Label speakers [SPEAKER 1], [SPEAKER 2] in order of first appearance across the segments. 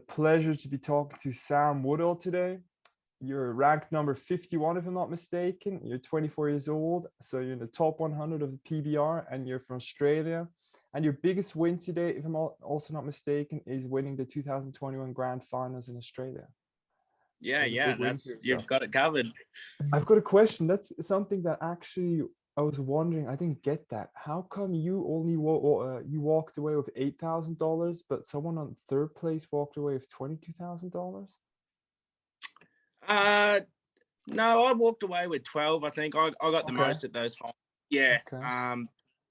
[SPEAKER 1] pleasure to be talking to Sam Woodall today. You're ranked number 51, if I'm not mistaken. You're 24 years old, so you're in the top 100 of the PBR, and you're from Australia. And your biggest win today, if I'm also not mistaken, is winning the 2021 Grand Finals in Australia.
[SPEAKER 2] Yeah,
[SPEAKER 1] That's
[SPEAKER 2] you've got it covered.
[SPEAKER 1] I've got a question. That's something that actually I was wondering. I didn't get that. How come you only you walked away with $8,000, but someone on third place walked away with $22,000?
[SPEAKER 2] No, I walked away with 12. I think I got the most at those finals. Yeah.
[SPEAKER 1] Okay.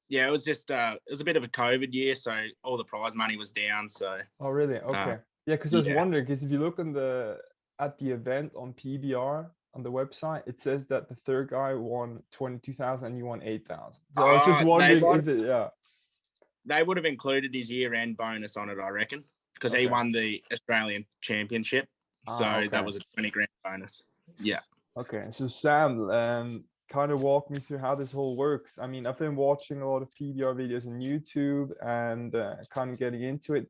[SPEAKER 2] Yeah, it was just it was a bit of a COVID year, so all the prize money was down. So.
[SPEAKER 1] Oh, really? Okay. Yeah, because I was wondering, because if you look at the event on PBR on the website, it says that the third guy won 22,000 and you won 8,000. So I was just wondering if it,
[SPEAKER 2] they would have included his year-end bonus on it, I reckon, because he won the Australian Championship. So that was a 20 grand bonus. Yeah.
[SPEAKER 1] Okay. So Sam, kind of walk me through how this whole works. I mean, I've been watching a lot of PBR videos on YouTube and kind of getting into it.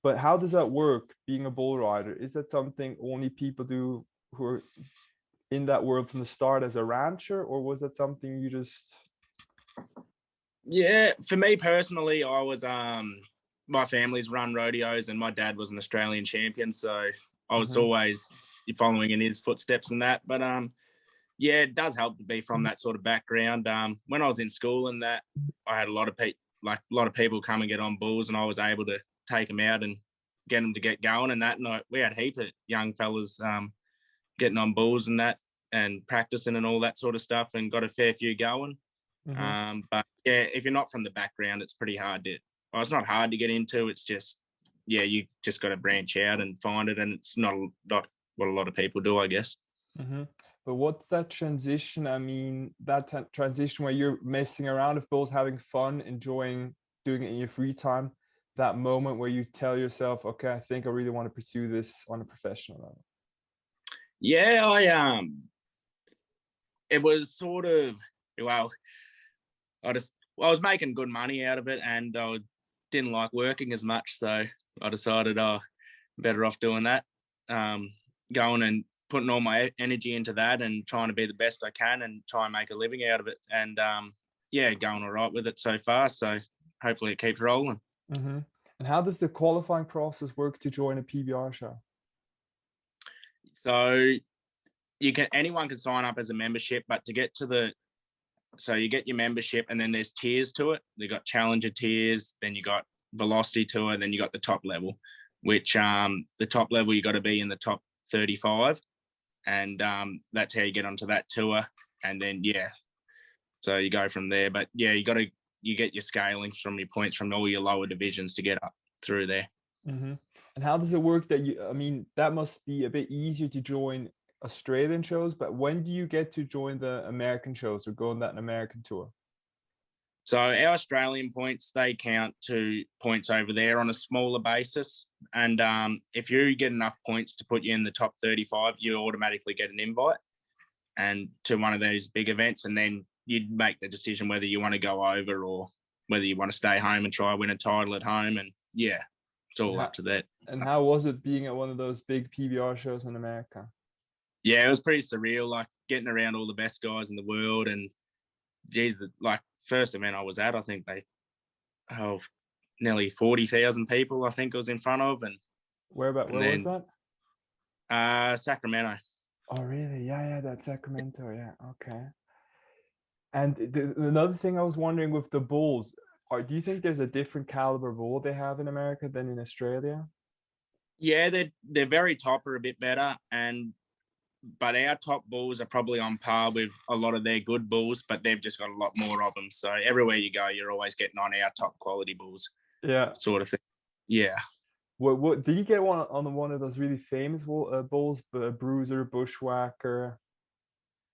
[SPEAKER 1] But how does that work, being a bull rider? Is that something only people do who are in that world from the start as a rancher, or was that something you just...
[SPEAKER 2] Yeah, for me personally, I was my family's run rodeos and my dad was an Australian champion, so I was always following in his footsteps and that. But yeah, it does help to be from that sort of background. When I was in school and that, I had a lot of people come and get on bulls, and I was able to take them out and get them to get going and that. And we had a heap of young fellas getting on bulls and that, and practicing and all that sort of stuff, and got a fair few going. But yeah, if you're not from the background, it's pretty hard to. Well, it's not hard to get into. It's just, yeah, you just got to branch out and find it, and it's not what a lot of people do, I guess.
[SPEAKER 1] But what's that transition? I mean, that transition where you're messing around with bulls, having fun, enjoying doing it in your free time. That moment where you tell yourself, okay, I think I really want to pursue this on a professional level.
[SPEAKER 2] Yeah, it was sort of, well, I was making good money out of it, and I didn't like working as much, so I decided better off doing that, going and putting all my energy into that and trying to be the best I can and try and make a living out of it. And yeah, going all right with it so far, so hopefully it keeps rolling.
[SPEAKER 1] And how does the qualifying process work to join a PBR show?
[SPEAKER 2] So anyone can sign up as a membership, but to get to so you get your membership, and then there's tiers to it. You got challenger tiers, then you got velocity tour, then you got the top level, which the top level you got to be in the top 35, and that's how you get onto that tour. And then so you go from there. But yeah, you get your scalings from your points from all your lower divisions to get up through there.
[SPEAKER 1] And how does it work that I mean, that must be a bit easier to join Australian shows, but when do you get to join the American shows or go on that American tour?
[SPEAKER 2] So our Australian points, they count to points over there on a smaller basis. And if you get enough points to put you in the top 35, you automatically get an invite and to one of those big events. And then you'd make the decision whether you want to go over or whether you want to stay home and try win a title at home. And yeah, it's all up to that.
[SPEAKER 1] And how was it being at one of those big PBR shows in America?
[SPEAKER 2] Yeah, it was pretty surreal, like getting around all the best guys in the world. And geez, first event I was at, I think nearly 40,000 people I think I was in front of. And
[SPEAKER 1] where was
[SPEAKER 2] that? Sacramento.
[SPEAKER 1] Oh really? Yeah, that's Sacramento. Yeah, okay. And another thing I was wondering with the bulls, do you think there's a different caliber bull they have in America than in Australia?
[SPEAKER 2] Yeah, they're very top or a bit better, but our top bulls are probably on par with a lot of their good bulls, but they've just got a lot more of them. So everywhere you go, you're always getting on our top quality bulls.
[SPEAKER 1] Yeah,
[SPEAKER 2] sort of thing. Yeah.
[SPEAKER 1] What did you get one of those really famous bulls, Bruiser, Bushwhacker?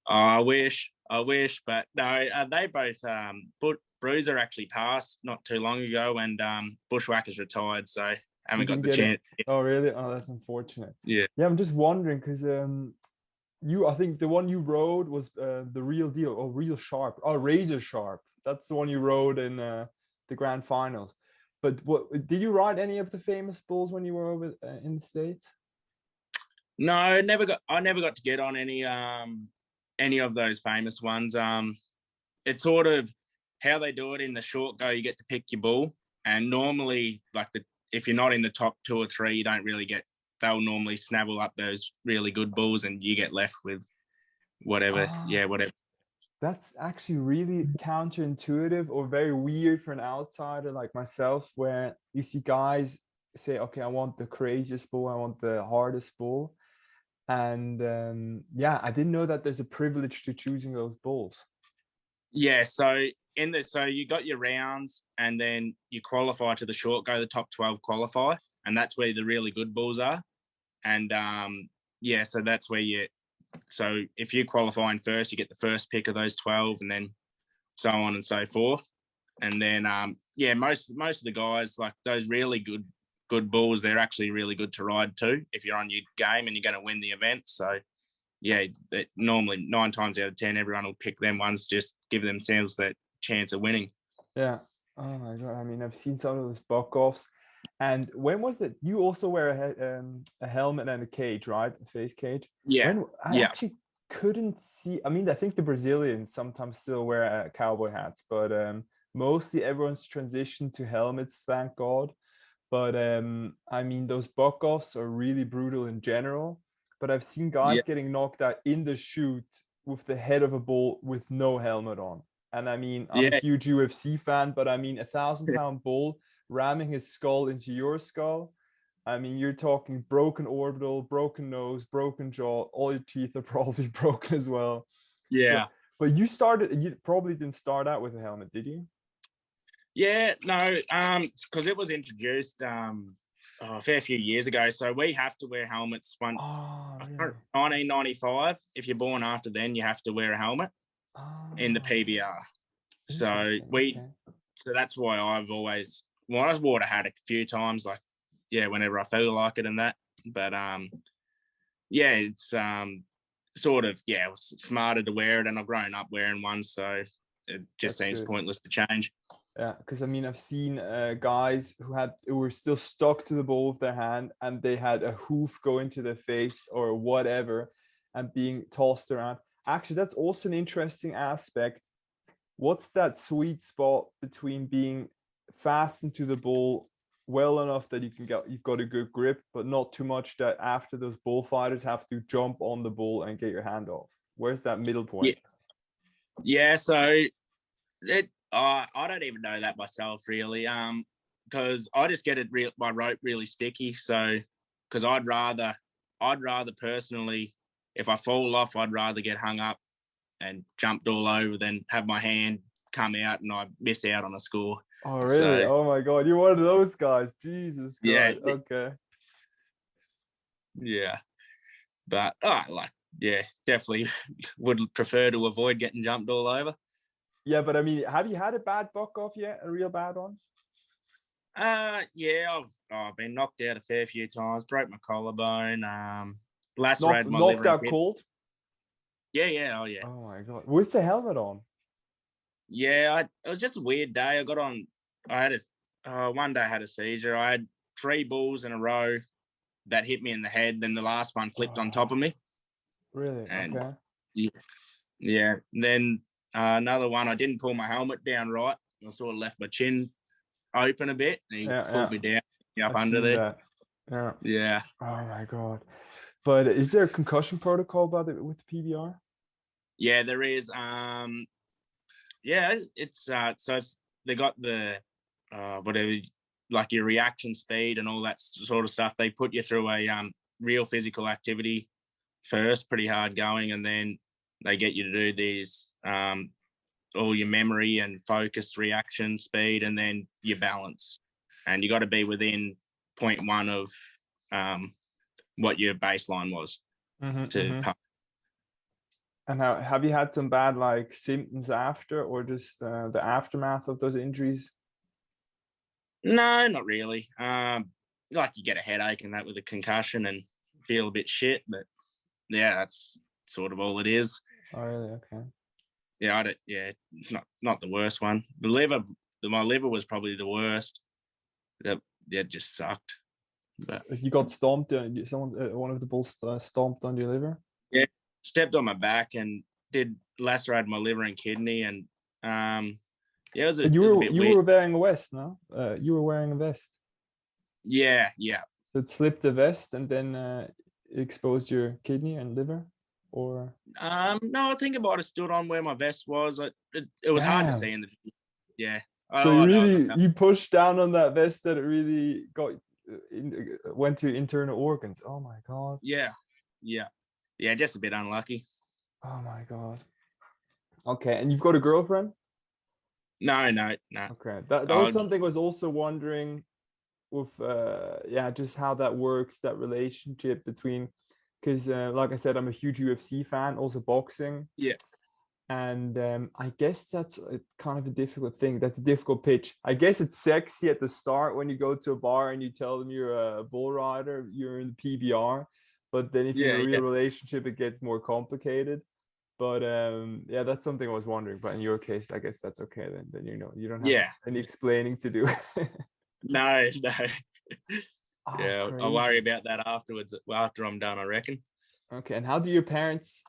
[SPEAKER 2] I wish, but no, they both. Bruiser actually passed not too long ago, and Bushwhacker's retired, so I haven't got the chance.
[SPEAKER 1] Oh, really? Oh, that's unfortunate.
[SPEAKER 2] Yeah.
[SPEAKER 1] I'm just wondering because I think the one you rode was the Real Deal, or Real Sharp, or Razor Sharp. That's the one you rode in the Grand Finals. But what did you ride any of the famous bulls when you were over in the States?
[SPEAKER 2] No, I never got to get on any of those famous ones. It's sort of how they do it in the short go. You get to pick your bull, and normally, like if you're not in the top 2 or 3, you don't really get. They'll normally snavel up those really good bulls, and you get left with whatever.
[SPEAKER 1] Ah,
[SPEAKER 2] Yeah, whatever.
[SPEAKER 1] that's actually really counterintuitive or very weird for an outsider like myself, where you see guys say, okay, I want the craziest bull, I want the hardest bull. And yeah, I didn't know that there's a privilege to choosing those bulls.
[SPEAKER 2] Yeah, so you got your rounds, and then you qualify to the short go. The top 12 qualify, and that's where the really good bulls are. And yeah, so that's where you. So if you qualify in first, you get the first pick of those 12, and then so on and so forth. And then yeah, most of the guys, like those really good bulls, they're actually really good to ride too if you're on your game and you're going to win the event. So yeah, normally 9 times out of 10, everyone will pick them ones, just give themselves that chance of winning.
[SPEAKER 1] Yeah. Oh my God. I mean, I've seen some of those buck offs. And when was it? You also wear a helmet and a cage, right? A face cage.
[SPEAKER 2] Yeah,
[SPEAKER 1] When I
[SPEAKER 2] yeah,
[SPEAKER 1] actually couldn't see. I mean, I think the Brazilians sometimes still wear cowboy hats, but mostly everyone's transitioned to helmets, thank God. But I mean, those buck offs are really brutal in general. But I've seen
[SPEAKER 2] yeah,
[SPEAKER 1] guys getting knocked out in the chute with the head of a bull with no helmet on. And I mean, I'm a
[SPEAKER 2] yeah,
[SPEAKER 1] huge UFC fan, but I mean, 1,000-pound bull ramming his skull into your skull. I mean, you're talking broken orbital, broken nose, broken jaw. All your teeth are probably broken as well.
[SPEAKER 2] yeah.
[SPEAKER 1] But you probably didn't start out with a helmet, did you?
[SPEAKER 2] Yeah, no, because it was introduced a fair few years ago. So we have to wear helmets once.
[SPEAKER 1] Oh, really?
[SPEAKER 2] 1995. If you're born after then, you have to wear a helmet in the
[SPEAKER 1] Oh,
[SPEAKER 2] PBR. So
[SPEAKER 1] interesting. Okay.
[SPEAKER 2] so that's why I've always, well, I've wore a hat a few times, like yeah, whenever I feel like it and that. But yeah, it's sort of it was smarter to wear it, and I've grown up wearing one, so it just
[SPEAKER 1] That's
[SPEAKER 2] seems
[SPEAKER 1] good.
[SPEAKER 2] pointless to change.
[SPEAKER 1] Yeah, because I mean, I've seen guys who were still stuck to the ball of their hand, and they had a hoof go into their face or whatever, and being tossed around. Actually, that's also an interesting aspect. What's that sweet spot between being fastened to the ball well enough that you've got a good grip, but not too much that after those bullfighters have to jump on the ball and get your hand off? Where's that middle
[SPEAKER 2] Yeah,
[SPEAKER 1] point?
[SPEAKER 2] yeah. So I don't even know that myself really. Because I just get my rope really sticky. So because I'd rather personally, if I fall off, I'd rather get hung up and jumped all over than have my hand come out and I miss out on a score.
[SPEAKER 1] Oh, really?
[SPEAKER 2] So
[SPEAKER 1] Oh my God, you're one of those guys. Jesus
[SPEAKER 2] yeah,
[SPEAKER 1] Christ. Okay.
[SPEAKER 2] yeah. But like yeah, definitely would prefer to avoid getting jumped all over.
[SPEAKER 1] Yeah, but I mean, have you had a bad buck off yet? A real bad one?
[SPEAKER 2] Yeah, I've been knocked out a fair few times, broke my collarbone,
[SPEAKER 1] Knocked
[SPEAKER 2] lacerated my
[SPEAKER 1] knocked
[SPEAKER 2] liver a
[SPEAKER 1] out
[SPEAKER 2] bit.
[SPEAKER 1] cold?
[SPEAKER 2] Yeah, yeah, oh yeah.
[SPEAKER 1] Oh my God. With the helmet on?
[SPEAKER 2] Yeah, it was just a weird day. I had one day I had a seizure. I had 3 bulls in a row that hit me in the head. Then the last one flipped on top
[SPEAKER 1] Oh,
[SPEAKER 2] of me.
[SPEAKER 1] really?
[SPEAKER 2] And
[SPEAKER 1] Okay.
[SPEAKER 2] yeah, yeah. Then another one, I didn't pull my helmet down right. I sort of left my chin open a bit. And he
[SPEAKER 1] Yeah,
[SPEAKER 2] pulled
[SPEAKER 1] yeah.
[SPEAKER 2] me down up
[SPEAKER 1] I've
[SPEAKER 2] under
[SPEAKER 1] seen
[SPEAKER 2] there.
[SPEAKER 1] that. Yeah.
[SPEAKER 2] Yeah.
[SPEAKER 1] Oh my God. But is there a concussion protocol about it with the PBR?
[SPEAKER 2] Yeah, there is. Yeah, they got the whatever, like your reaction speed and all that sort of stuff. They put you through a real physical activity first, pretty hard going, and then they get you to do these all your memory and focus, reaction speed, and then your balance. And you got to be within point 0.1 of what your baseline was
[SPEAKER 1] Mm-hmm,
[SPEAKER 2] to.
[SPEAKER 1] mm-hmm. And how have you had some bad like symptoms after, or just the aftermath of those injuries?
[SPEAKER 2] No, not really. Like you get a headache and that with a concussion and feel a bit shit, but yeah, that's sort of all it is.
[SPEAKER 1] Oh, really? Okay.
[SPEAKER 2] Yeah, I don't. Yeah, it's not the worst one. My liver was probably the worst. that just sucked. But
[SPEAKER 1] If you got stomped, one of the bulls stomped on your liver.
[SPEAKER 2] yeah, stepped on my back and did lacerate my liver and kidney, and yeah, it was a bit
[SPEAKER 1] You
[SPEAKER 2] weird.
[SPEAKER 1] were wearing a vest, no? You were wearing a vest.
[SPEAKER 2] Yeah.
[SPEAKER 1] So it slipped the vest and then exposed your kidney and liver, or?
[SPEAKER 2] No, I think I might have stood on where my vest was. It was hard to see in the. Yeah.
[SPEAKER 1] So
[SPEAKER 2] All I know is I felt.
[SPEAKER 1] you pushed down on that vest that it really went to internal organs. Oh my God.
[SPEAKER 2] Yeah. Just a bit unlucky.
[SPEAKER 1] Oh my God. Okay, and you've got a girlfriend?
[SPEAKER 2] No.
[SPEAKER 1] Okay, that was something I was also wondering with just how that works, that relationship between, because like I said, I'm a huge UFC fan, also boxing.
[SPEAKER 2] Yeah.
[SPEAKER 1] And I guess that's kind of a difficult thing. That's a difficult pitch. I guess it's sexy at the start when you go to a bar and you tell them you're a bull rider, you're in the PBR. But then if you're in a real relationship, it gets more complicated. But that's something I was wondering. But in your case, I guess that's okay then. Then you don't have any explaining to do.
[SPEAKER 2] No.
[SPEAKER 1] Oh,
[SPEAKER 2] I'll worry about that afterwards. After I'm done, I reckon.
[SPEAKER 1] Okay, and how did your parents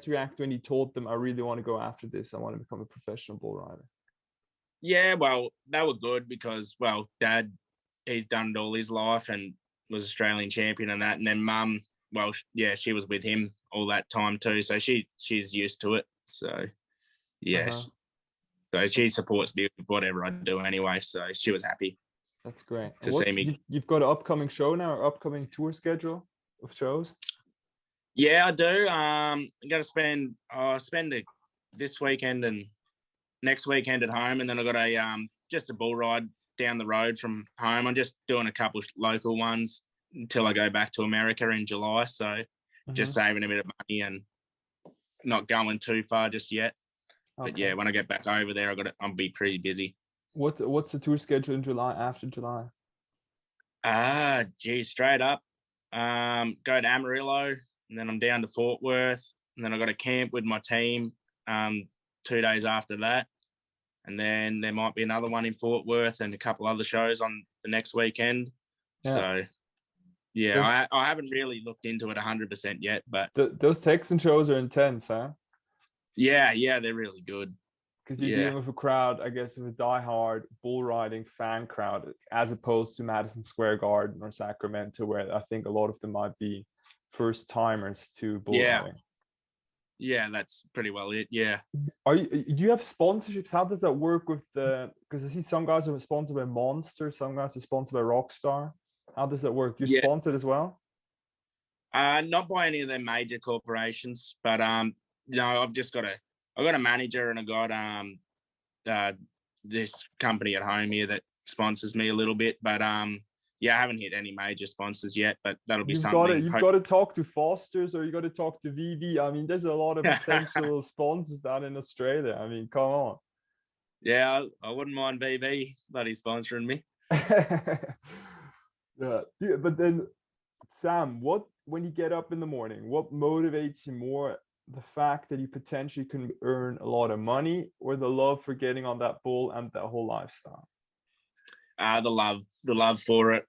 [SPEAKER 1] react when you told them, I really want to go after this, I want to become a professional bull rider?
[SPEAKER 2] Yeah, well, they were good because, well, Dad, he's done it all his life and was Australian champion and that. And then Mum, well, yeah, she was with him all that time too, so she's used to it. So yes, so she supports me with whatever I do anyway. So she was happy.
[SPEAKER 1] That's great.
[SPEAKER 2] To see me.
[SPEAKER 1] You've got an upcoming show now, or upcoming tour schedule of shows?
[SPEAKER 2] Yeah, I do. I'm gonna spend this weekend and next weekend at home, and then I got a just a bull ride down the road from home. I'm just doing a couple of local ones until I go back to America in July. So just saving a bit of money and not going too far just yet. Okay. But yeah, when I get back over there, I'll be pretty busy.
[SPEAKER 1] What's the tour schedule in July, after July?
[SPEAKER 2] Straight up. Go to Amarillo, and then I'm down to Fort Worth, and then I got a camp with my team 2 days after that. And then there might be another one in Fort Worth and a couple other shows on the next weekend. Yeah. So yeah, I haven't really looked into it 100% yet, but
[SPEAKER 1] those Texan shows are intense, huh?
[SPEAKER 2] Yeah, they're really good.
[SPEAKER 1] Because you're dealing with a crowd, I guess, with a diehard bull riding fan crowd, as opposed to Madison Square Garden or Sacramento, where I think a lot of them might be first timers to bull riding.
[SPEAKER 2] Yeah, that's pretty well it. Yeah.
[SPEAKER 1] Do you have sponsorships? How does that work with because I see some guys are sponsored by Monster, some guys are sponsored by Rockstar. How does that work? You're sponsored as well?
[SPEAKER 2] Not by any of the major corporations, but I've got a manager, and I got this company at home here that sponsors me a little bit, but I haven't hit any major sponsors yet, but that'll be something.
[SPEAKER 1] You've got to talk to Foster's, or you got to talk to VV. I mean, there's a lot of potential sponsors down in Australia. I mean, come on.
[SPEAKER 2] Yeah, I wouldn't mind VV bloody sponsoring me.
[SPEAKER 1] Yeah, but then Sam, when you get up in the morning, what motivates you more? The fact that you potentially can earn a lot of money, or the love for getting on that bull and that whole lifestyle?
[SPEAKER 2] The love for it.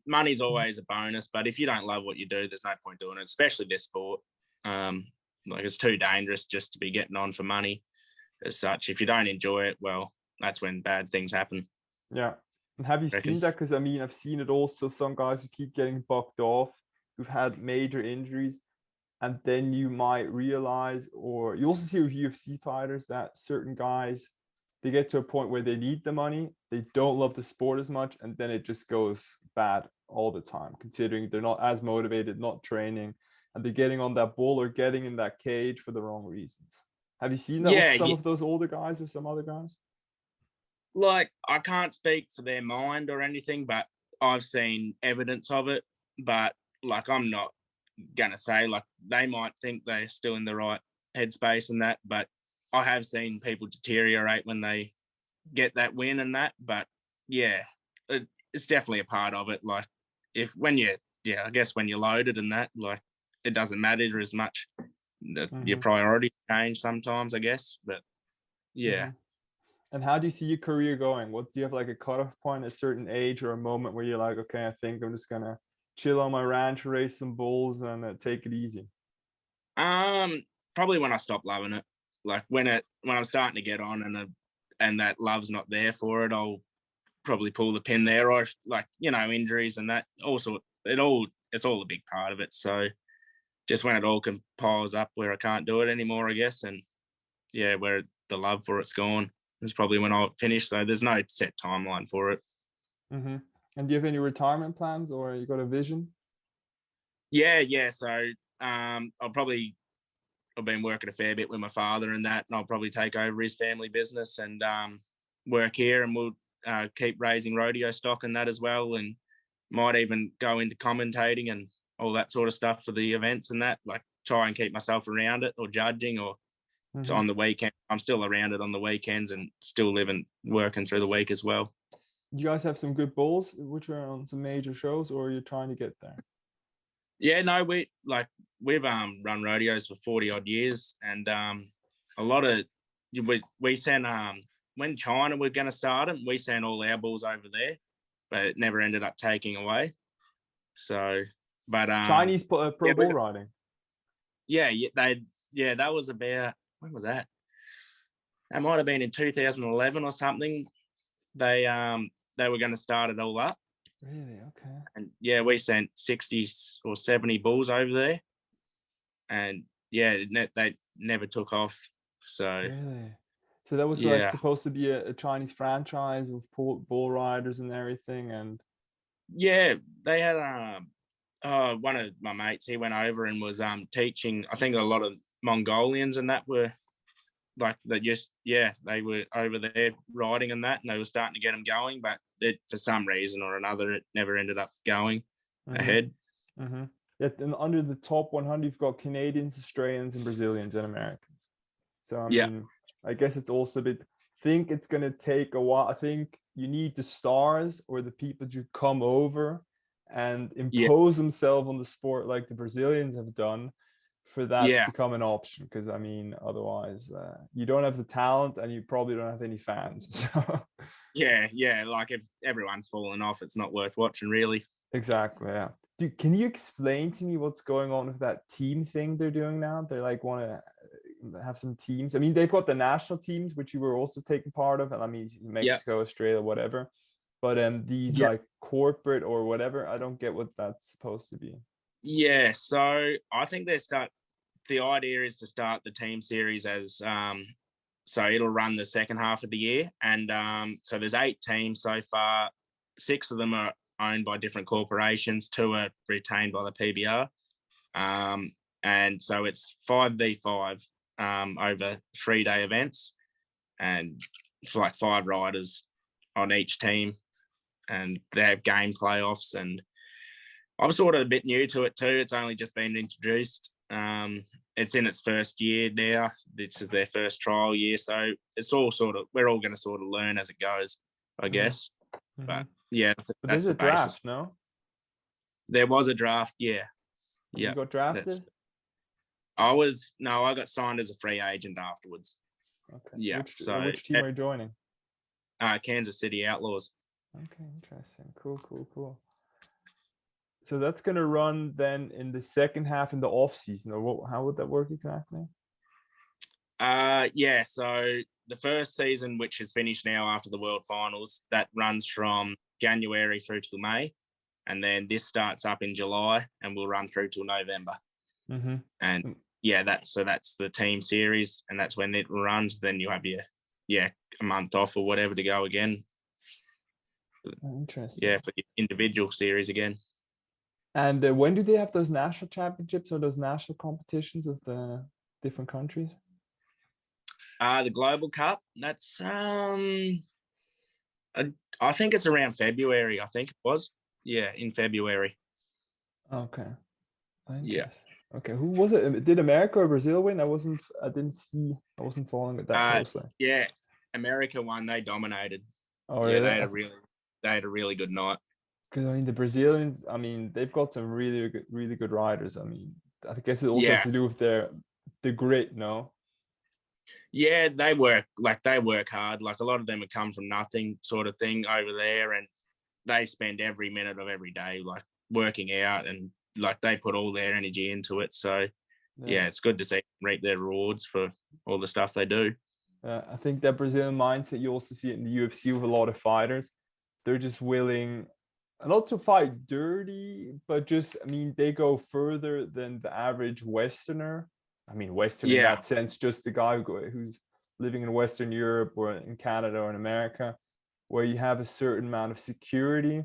[SPEAKER 2] Money's always a bonus, but if you don't love what you do, there's no point doing it, especially this sport. Like, it's too dangerous just to be getting on for money as such. If you don't enjoy it, well, that's when bad things happen.
[SPEAKER 1] Yeah. And have you seen that? Because I mean, I've seen it also, some guys who keep getting bucked off, who've had major injuries. And then you might realize, or you also see with UFC fighters, that certain guys, they get to a point where they need the money, they don't love the sport as much, and then it just goes bad all the time, considering they're not as motivated, not training, and they're getting on that bull or getting in that cage for the wrong reasons. Have you seen that with some of those older guys or some other guys?
[SPEAKER 2] Like, I can't speak for their mind or anything, but I've seen evidence of it. But like, I'm not gonna say, like, they might think they're still in the right headspace and that, but I have seen people deteriorate when they get that win and that. But yeah, it's definitely a part of it. Like, I guess when you're loaded and that, like, it doesn't matter as much. Your priorities change sometimes, I guess. But yeah.
[SPEAKER 1] And how do you see your career going? What do you have, like a cutoff point, a certain age or a moment where you're like, okay, I think I'm just gonna chill on my ranch, race some bulls, and take it easy?
[SPEAKER 2] Probably when I stop loving it. Like when I'm starting to get on and that love's not there for it, I'll probably pull the pin there, or like, injuries and that. Also, it's all a big part of it. So just when it all compiles up where I can't do it anymore, I guess, and yeah, where the love for it's gone, is probably when I'll finish. So there's no set timeline for it.
[SPEAKER 1] Mm-hmm. And do you have any retirement plans, or you got a vision?
[SPEAKER 2] Yeah. So I've been working a fair bit with my father and that, and I'll probably take over his family business and work here, and we'll keep raising rodeo stock and that as well, and might even go into commentating and all that sort of stuff for the events and that, like try and keep myself around it, or judging, or so on the weekend. I'm still around it on the weekends and still working through the week as well.
[SPEAKER 1] You guys have some good bulls which are on some major shows, or are you trying to get there?
[SPEAKER 2] Yeah, no, we've run rodeos for 40 odd years, and a lot of we sent when China were going to start them, we sent all our bulls over there, but it never ended up taking away. So, but
[SPEAKER 1] Chinese pro bull riding.
[SPEAKER 2] Yeah, that was about, when was that? That might have been in 2011 or something. They were going to start it all up.
[SPEAKER 1] Really? Okay.
[SPEAKER 2] And yeah, we sent 60 or 70 bulls over there, and yeah, they never took off. So
[SPEAKER 1] really, so that was like supposed to be a Chinese franchise with bull riders and everything, and
[SPEAKER 2] yeah, they had one of my mates. He went over and was teaching. I think a lot of Mongolians and that were like they were over there riding and that, and they were starting to get them going, but for some reason or another, it never ended up going ahead.
[SPEAKER 1] Mm-hmm. Yeah, and under the top 100, you've got Canadians, Australians, and Brazilians and Americans. So I mean, I guess it's also a bit. Think it's gonna take a while. I think you need the stars or the people to come over and impose themselves on the sport like the Brazilians have done, for that to become an option. Because I mean, otherwise, you don't have the talent and you probably don't have any fans. So.
[SPEAKER 2] Yeah. Like if everyone's falling off, it's not worth watching, really.
[SPEAKER 1] Exactly. Yeah. Dude, can you explain to me what's going on with that team thing they're doing now? They like want to have some teams. I mean, they've got the national teams, which you were also taking part of, and I mean, Mexico, Australia, whatever. But these like corporate or whatever, I don't get what that's supposed to be.
[SPEAKER 2] Yeah. So I think the idea is to start the team series as so it'll run the second half of the year, and so there's 8 teams so far. 6 of them are owned by different corporations. 2 are retained by the PBR, and so it's 5v5 over 3-day events, and it's like 5 riders on each team, and they have game playoffs. And I'm sort of a bit new to it too. It's only just been introduced. It's in its first year now. This is their first trial year, so it's all we're all going to sort of learn as it goes, I guess. Mm-hmm. But yeah, that's the basis.
[SPEAKER 1] Draft, no?
[SPEAKER 2] There was a draft, yeah.
[SPEAKER 1] You got drafted?
[SPEAKER 2] I got signed as a free agent afterwards.
[SPEAKER 1] Okay.
[SPEAKER 2] Yeah.
[SPEAKER 1] Which team are you joining?
[SPEAKER 2] Kansas City Outlaws.
[SPEAKER 1] Okay, interesting. Cool. So that's going to run then in the second half in the off season, or how would that work exactly?
[SPEAKER 2] Yeah. So the first season, which is finished now after the World Finals, that runs from January through to May, and then this starts up in July and will run through till November. Mm-hmm. And yeah, that's the team series, and that's when it runs. Then you have a month off or whatever to go again.
[SPEAKER 1] Interesting.
[SPEAKER 2] Yeah, for the individual series again.
[SPEAKER 1] And when do they have those national championships or those national competitions with the different countries?
[SPEAKER 2] The Global Cup, that's I think it's around February. I think it was. Yeah, in February.
[SPEAKER 1] Okay.
[SPEAKER 2] Yeah.
[SPEAKER 1] Okay. Who was it? Did America or Brazil win? I wasn't following it that closely.
[SPEAKER 2] Yeah, America won. They dominated.
[SPEAKER 1] Oh, really?
[SPEAKER 2] Yeah, they had a really good night.
[SPEAKER 1] Because I mean, the Brazilians, I mean, they've got some really good riders. I mean, I guess it also has to do with the grit, no?
[SPEAKER 2] Yeah, they work hard. Like a lot of them have come from nothing sort of thing over there, and they spend every minute of every day like working out, and like they put all their energy into it. So yeah, it's good to see them reap their rewards for all the stuff they do.
[SPEAKER 1] I think that Brazilian mindset, you also see it in the UFC with a lot of fighters. They're just willing not to fight dirty, but just, I mean, they go further than the average Westerner. I mean, Western in
[SPEAKER 2] Yeah,
[SPEAKER 1] that sense, just the guy who's living in Western Europe or in Canada or in America, where you have a certain amount of security.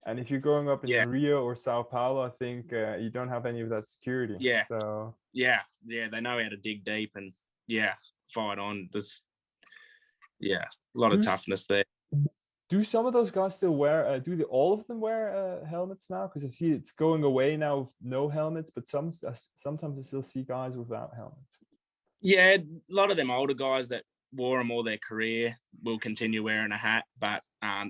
[SPEAKER 1] And if you're growing up in
[SPEAKER 2] yeah,
[SPEAKER 1] Rio or Sao Paulo, I think you don't have any of that security.
[SPEAKER 2] yeah,
[SPEAKER 1] So
[SPEAKER 2] yeah, yeah. They know how to dig deep and yeah, fight on. There's yeah, a lot of
[SPEAKER 1] do
[SPEAKER 2] toughness there.
[SPEAKER 1] do some of those guys still wear? All of them wear helmets now? Because I see it's going away now with no helmets, but sometimes I still see guys without helmets.
[SPEAKER 2] Yeah, a lot of them older guys that wore them all their career will continue wearing a hat, but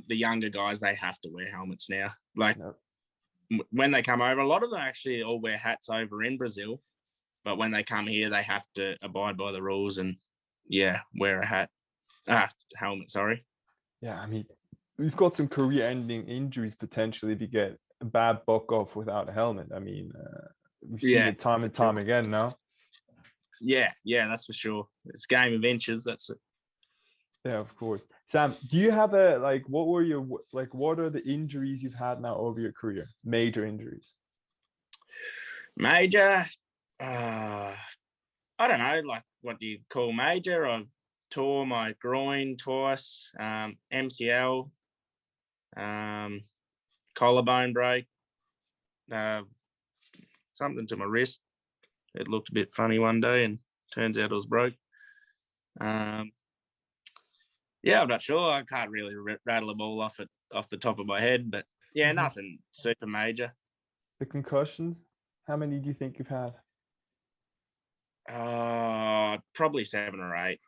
[SPEAKER 2] the younger guys, they have to wear helmets now. Like
[SPEAKER 1] No.
[SPEAKER 2] when they come over, a lot of them actually all wear hats over in Brazil, but when they come here, they have to abide by the rules and yeah, wear a hat. Helmet, sorry.
[SPEAKER 1] Yeah, I mean, we've got some career-ending injuries potentially if you get a bad buck off without a helmet. I mean, we've seen
[SPEAKER 2] Yeah,
[SPEAKER 1] it time and time again now.
[SPEAKER 2] yeah, that's for sure. It's a game of inches. That's it.
[SPEAKER 1] Yeah, of course. Sam, do you have a like? What were your what are the injuries you've had now over your career? Major injuries.
[SPEAKER 2] Major. Uh, I don't know, like what do you call major? I tore my groin twice, MCL, collarbone break, uh, something to my wrist. It looked a bit funny one day, and turns out it was broke. Um, yeah, I'm not sure. I can't really rattle them all off the top of my head, but yeah,
[SPEAKER 1] Mhm.
[SPEAKER 2] nothing super major.
[SPEAKER 1] The concussions. How many do you think you've had?
[SPEAKER 2] Probably 7 or 8.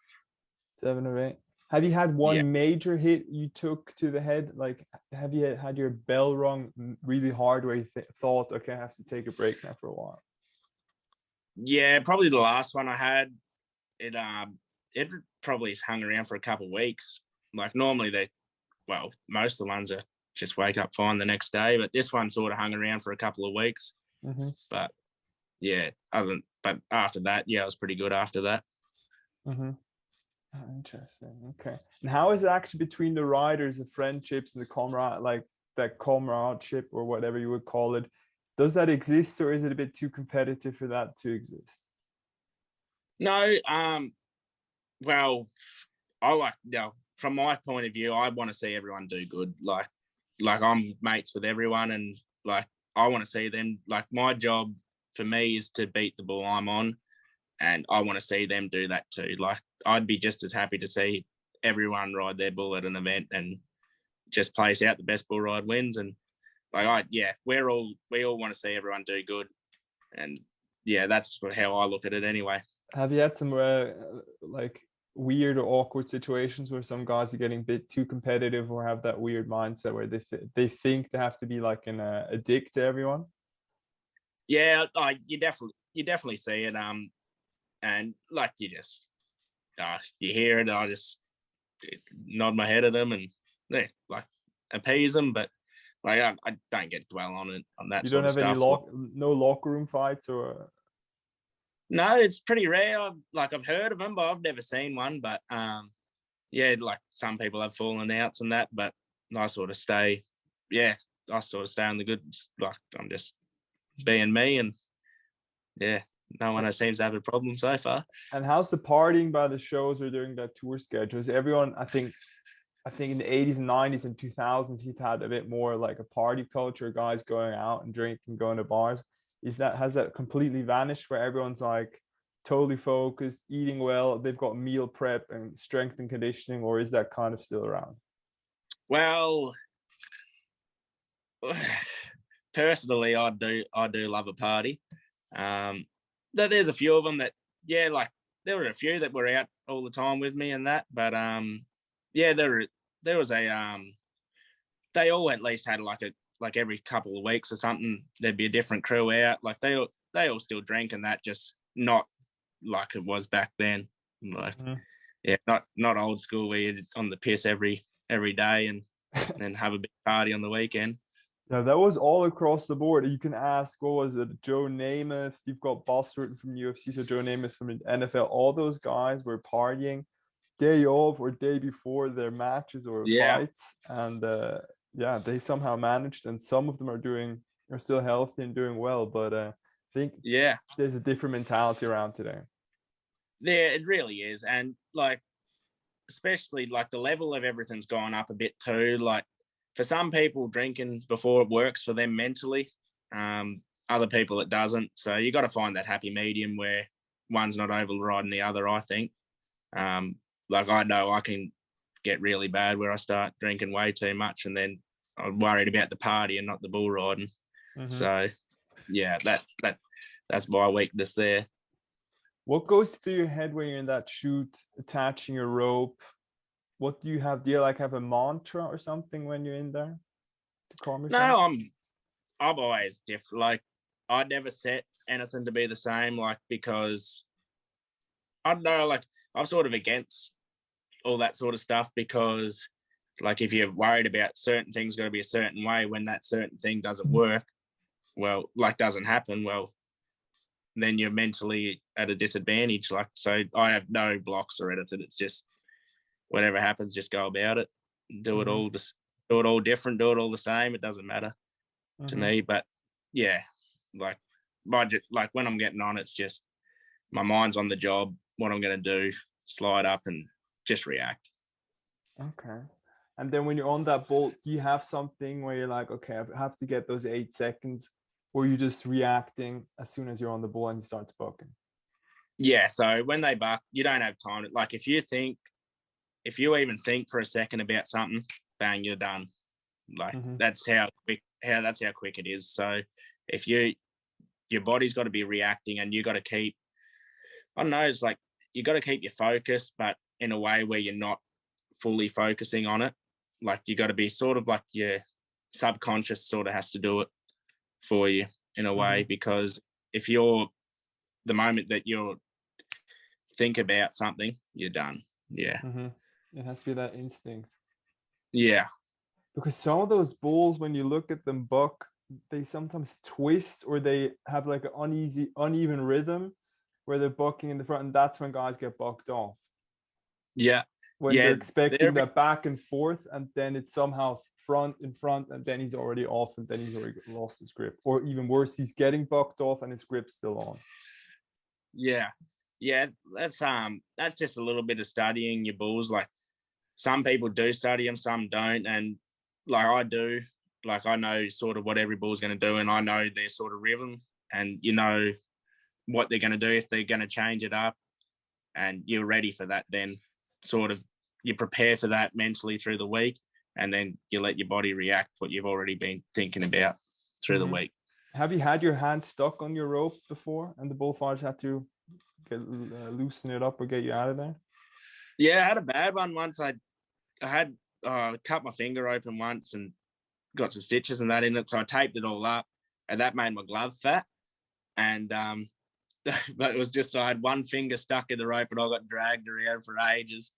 [SPEAKER 1] 7 or 8. Have you had
[SPEAKER 2] Yeah,
[SPEAKER 1] one major hit you took to the head? Like, have you had your bell rung really hard where you thought, okay, I have to take a break now for a while?
[SPEAKER 2] yeah, probably the last one I had. It probably hung around for a couple of weeks. Like normally most of the ones are just wake up fine the next day, but this one sort of hung around for a couple of weeks.
[SPEAKER 1] Mm-hmm.
[SPEAKER 2] But yeah, but after that, yeah, it was pretty good after that.
[SPEAKER 1] Mm-hmm. Oh, interesting. Okay. And how is it actually between the riders, the friendships and the comrade, like that comradeship or whatever you would call it? Does that exist, or is it a bit too competitive for that to exist?
[SPEAKER 2] No, well, I like from my point of view, I want to see everyone do good. Like I'm mates with everyone, and like I want to see them. Like my job for me is to beat the bull I'm on, and I want to see them do that too. Like I'd be just as happy to see everyone ride their bull at an event and just place out the best bull ride wins. And we all want to see everyone do good, and yeah, that's how I look at it anyway.
[SPEAKER 1] Have you had some like weird or awkward situations where some guys are getting a bit too competitive or have that weird mindset where they think they have to be like a dick to everyone?
[SPEAKER 2] Yeah, you definitely see it. And like you hear it. I just nod my head at them and yeah, like appease them, but like I don't get dwell on it on that
[SPEAKER 1] You don't
[SPEAKER 2] sort of
[SPEAKER 1] have any
[SPEAKER 2] stuff.
[SPEAKER 1] no locker room fights or
[SPEAKER 2] No, it's pretty rare. I've heard of them, but I've never seen one. But yeah, like some people have fallen outs and that, but I sort of stay. Yeah, I sort of stay on the good. Like I'm just being me, and yeah, no one seems to have a problem so far.
[SPEAKER 1] and how's the partying by the shows or during that tour schedule? Is everyone, I think in the 80s and 90s and 2000s, you've had a bit more like a party culture, guys going out and drinking, going to bars. Has that completely vanished where everyone's like totally focused, eating well, they've got meal prep and strength and conditioning, or is that kind of still around?
[SPEAKER 2] Well, personally, I do love a party. There's a few of them that yeah, like there were a few that were out all the time with me and that, but yeah, there was a they all at least had like every couple of weeks or something there'd be a different crew out. Like they all still drink and that, just not like it was back then. Like, yeah, not old school where you're on the piss every day and then have a big party on the weekend.
[SPEAKER 1] Yeah, that was all across the board. You can ask, what was it, Joe Namath? You've got Bostwick from UFC, so Joe Namath from the NFL. All those guys were partying day of or day before their matches or
[SPEAKER 2] Yeah.
[SPEAKER 1] fights, and yeah, they somehow managed. And some of them are still healthy and doing well. But I think there's a different mentality around today.
[SPEAKER 2] There, it really is, and like, especially like the level of everything's gone up a bit too. Like, for some people, drinking before it works for them mentally. Other people it doesn't. So you got to find that happy medium where one's not overriding the other, I think. Like, I know I can get really bad where I start drinking way too much, and then I'm worried about the party and not the bull riding. So yeah, that's my weakness there.
[SPEAKER 1] What goes through your head when you're in that shoot, attaching a rope? What do you have? Do you like have a mantra or something when you're in there to calm yourself?
[SPEAKER 2] No, I'm always different. Like, I'd never set anything to be the same, like, because I don't know, like, I'm sort of against all that sort of stuff, because like, if you're worried about certain things got to be a certain way, when that certain thing doesn't work, well, like, doesn't happen, well, then you're mentally at a disadvantage. Like, so I have no blocks or anything. It's just whatever happens, just go about it. Do it all different, do it all the same. It doesn't matter to me. But yeah, like, budget, like, when I'm getting on, it's just my mind's on the job, what I'm going to do, slide up and just react.
[SPEAKER 1] Okay. And then when you're on that bolt, do you have something where you're like, okay, I have to get those 8 seconds, or you're just reacting as soon as you're on the ball and you start bucking? Yeah,
[SPEAKER 2] so when they buck, you don't have time. Like, if you even think for a second about something, bang, you're done. Like, that's how quick it is. So if your body's got to be reacting, and you got to keep, I don't know, it's like, you got to keep your focus, but in a way where you're not fully focusing on it. Like, you got to be sort of like, your subconscious sort of has to do it for you in a way, because if you're, the moment that you think about something, you're done. Yeah.
[SPEAKER 1] It has to be that instinct.
[SPEAKER 2] Yeah.
[SPEAKER 1] Because some of those bulls, when you look at them buck, they sometimes twist, or they have like an uneven rhythm where they're bucking in the front, and that's when guys get bucked off.
[SPEAKER 2] Yeah.
[SPEAKER 1] When they're expecting that back and forth, and then it's somehow front in front, and then he's already off, and then he's already lost his grip. Or even worse, he's getting bucked off and his grip's still on.
[SPEAKER 2] Yeah. That's just a little bit of studying your bulls. Like, some people do study them, some don't, and like, I do. Like, I know sort of what every bull's going to do, and I know their sort of rhythm, and you know what they're going to do, if they're going to change it up, and you're ready for that. Then sort of you prepare for that mentally through the week, and then you let your body react what you've already been thinking about through the week.
[SPEAKER 1] Have you had your hand stuck on your rope before, and the bullfighters had to loosen it up or get you out of there?
[SPEAKER 2] Yeah, I had a bad one once. I had cut my finger open once and got some stitches and that in it, so I taped it all up, and that made my glove fat. And but it was just, I had one finger stuck in the rope, and I got dragged around for ages.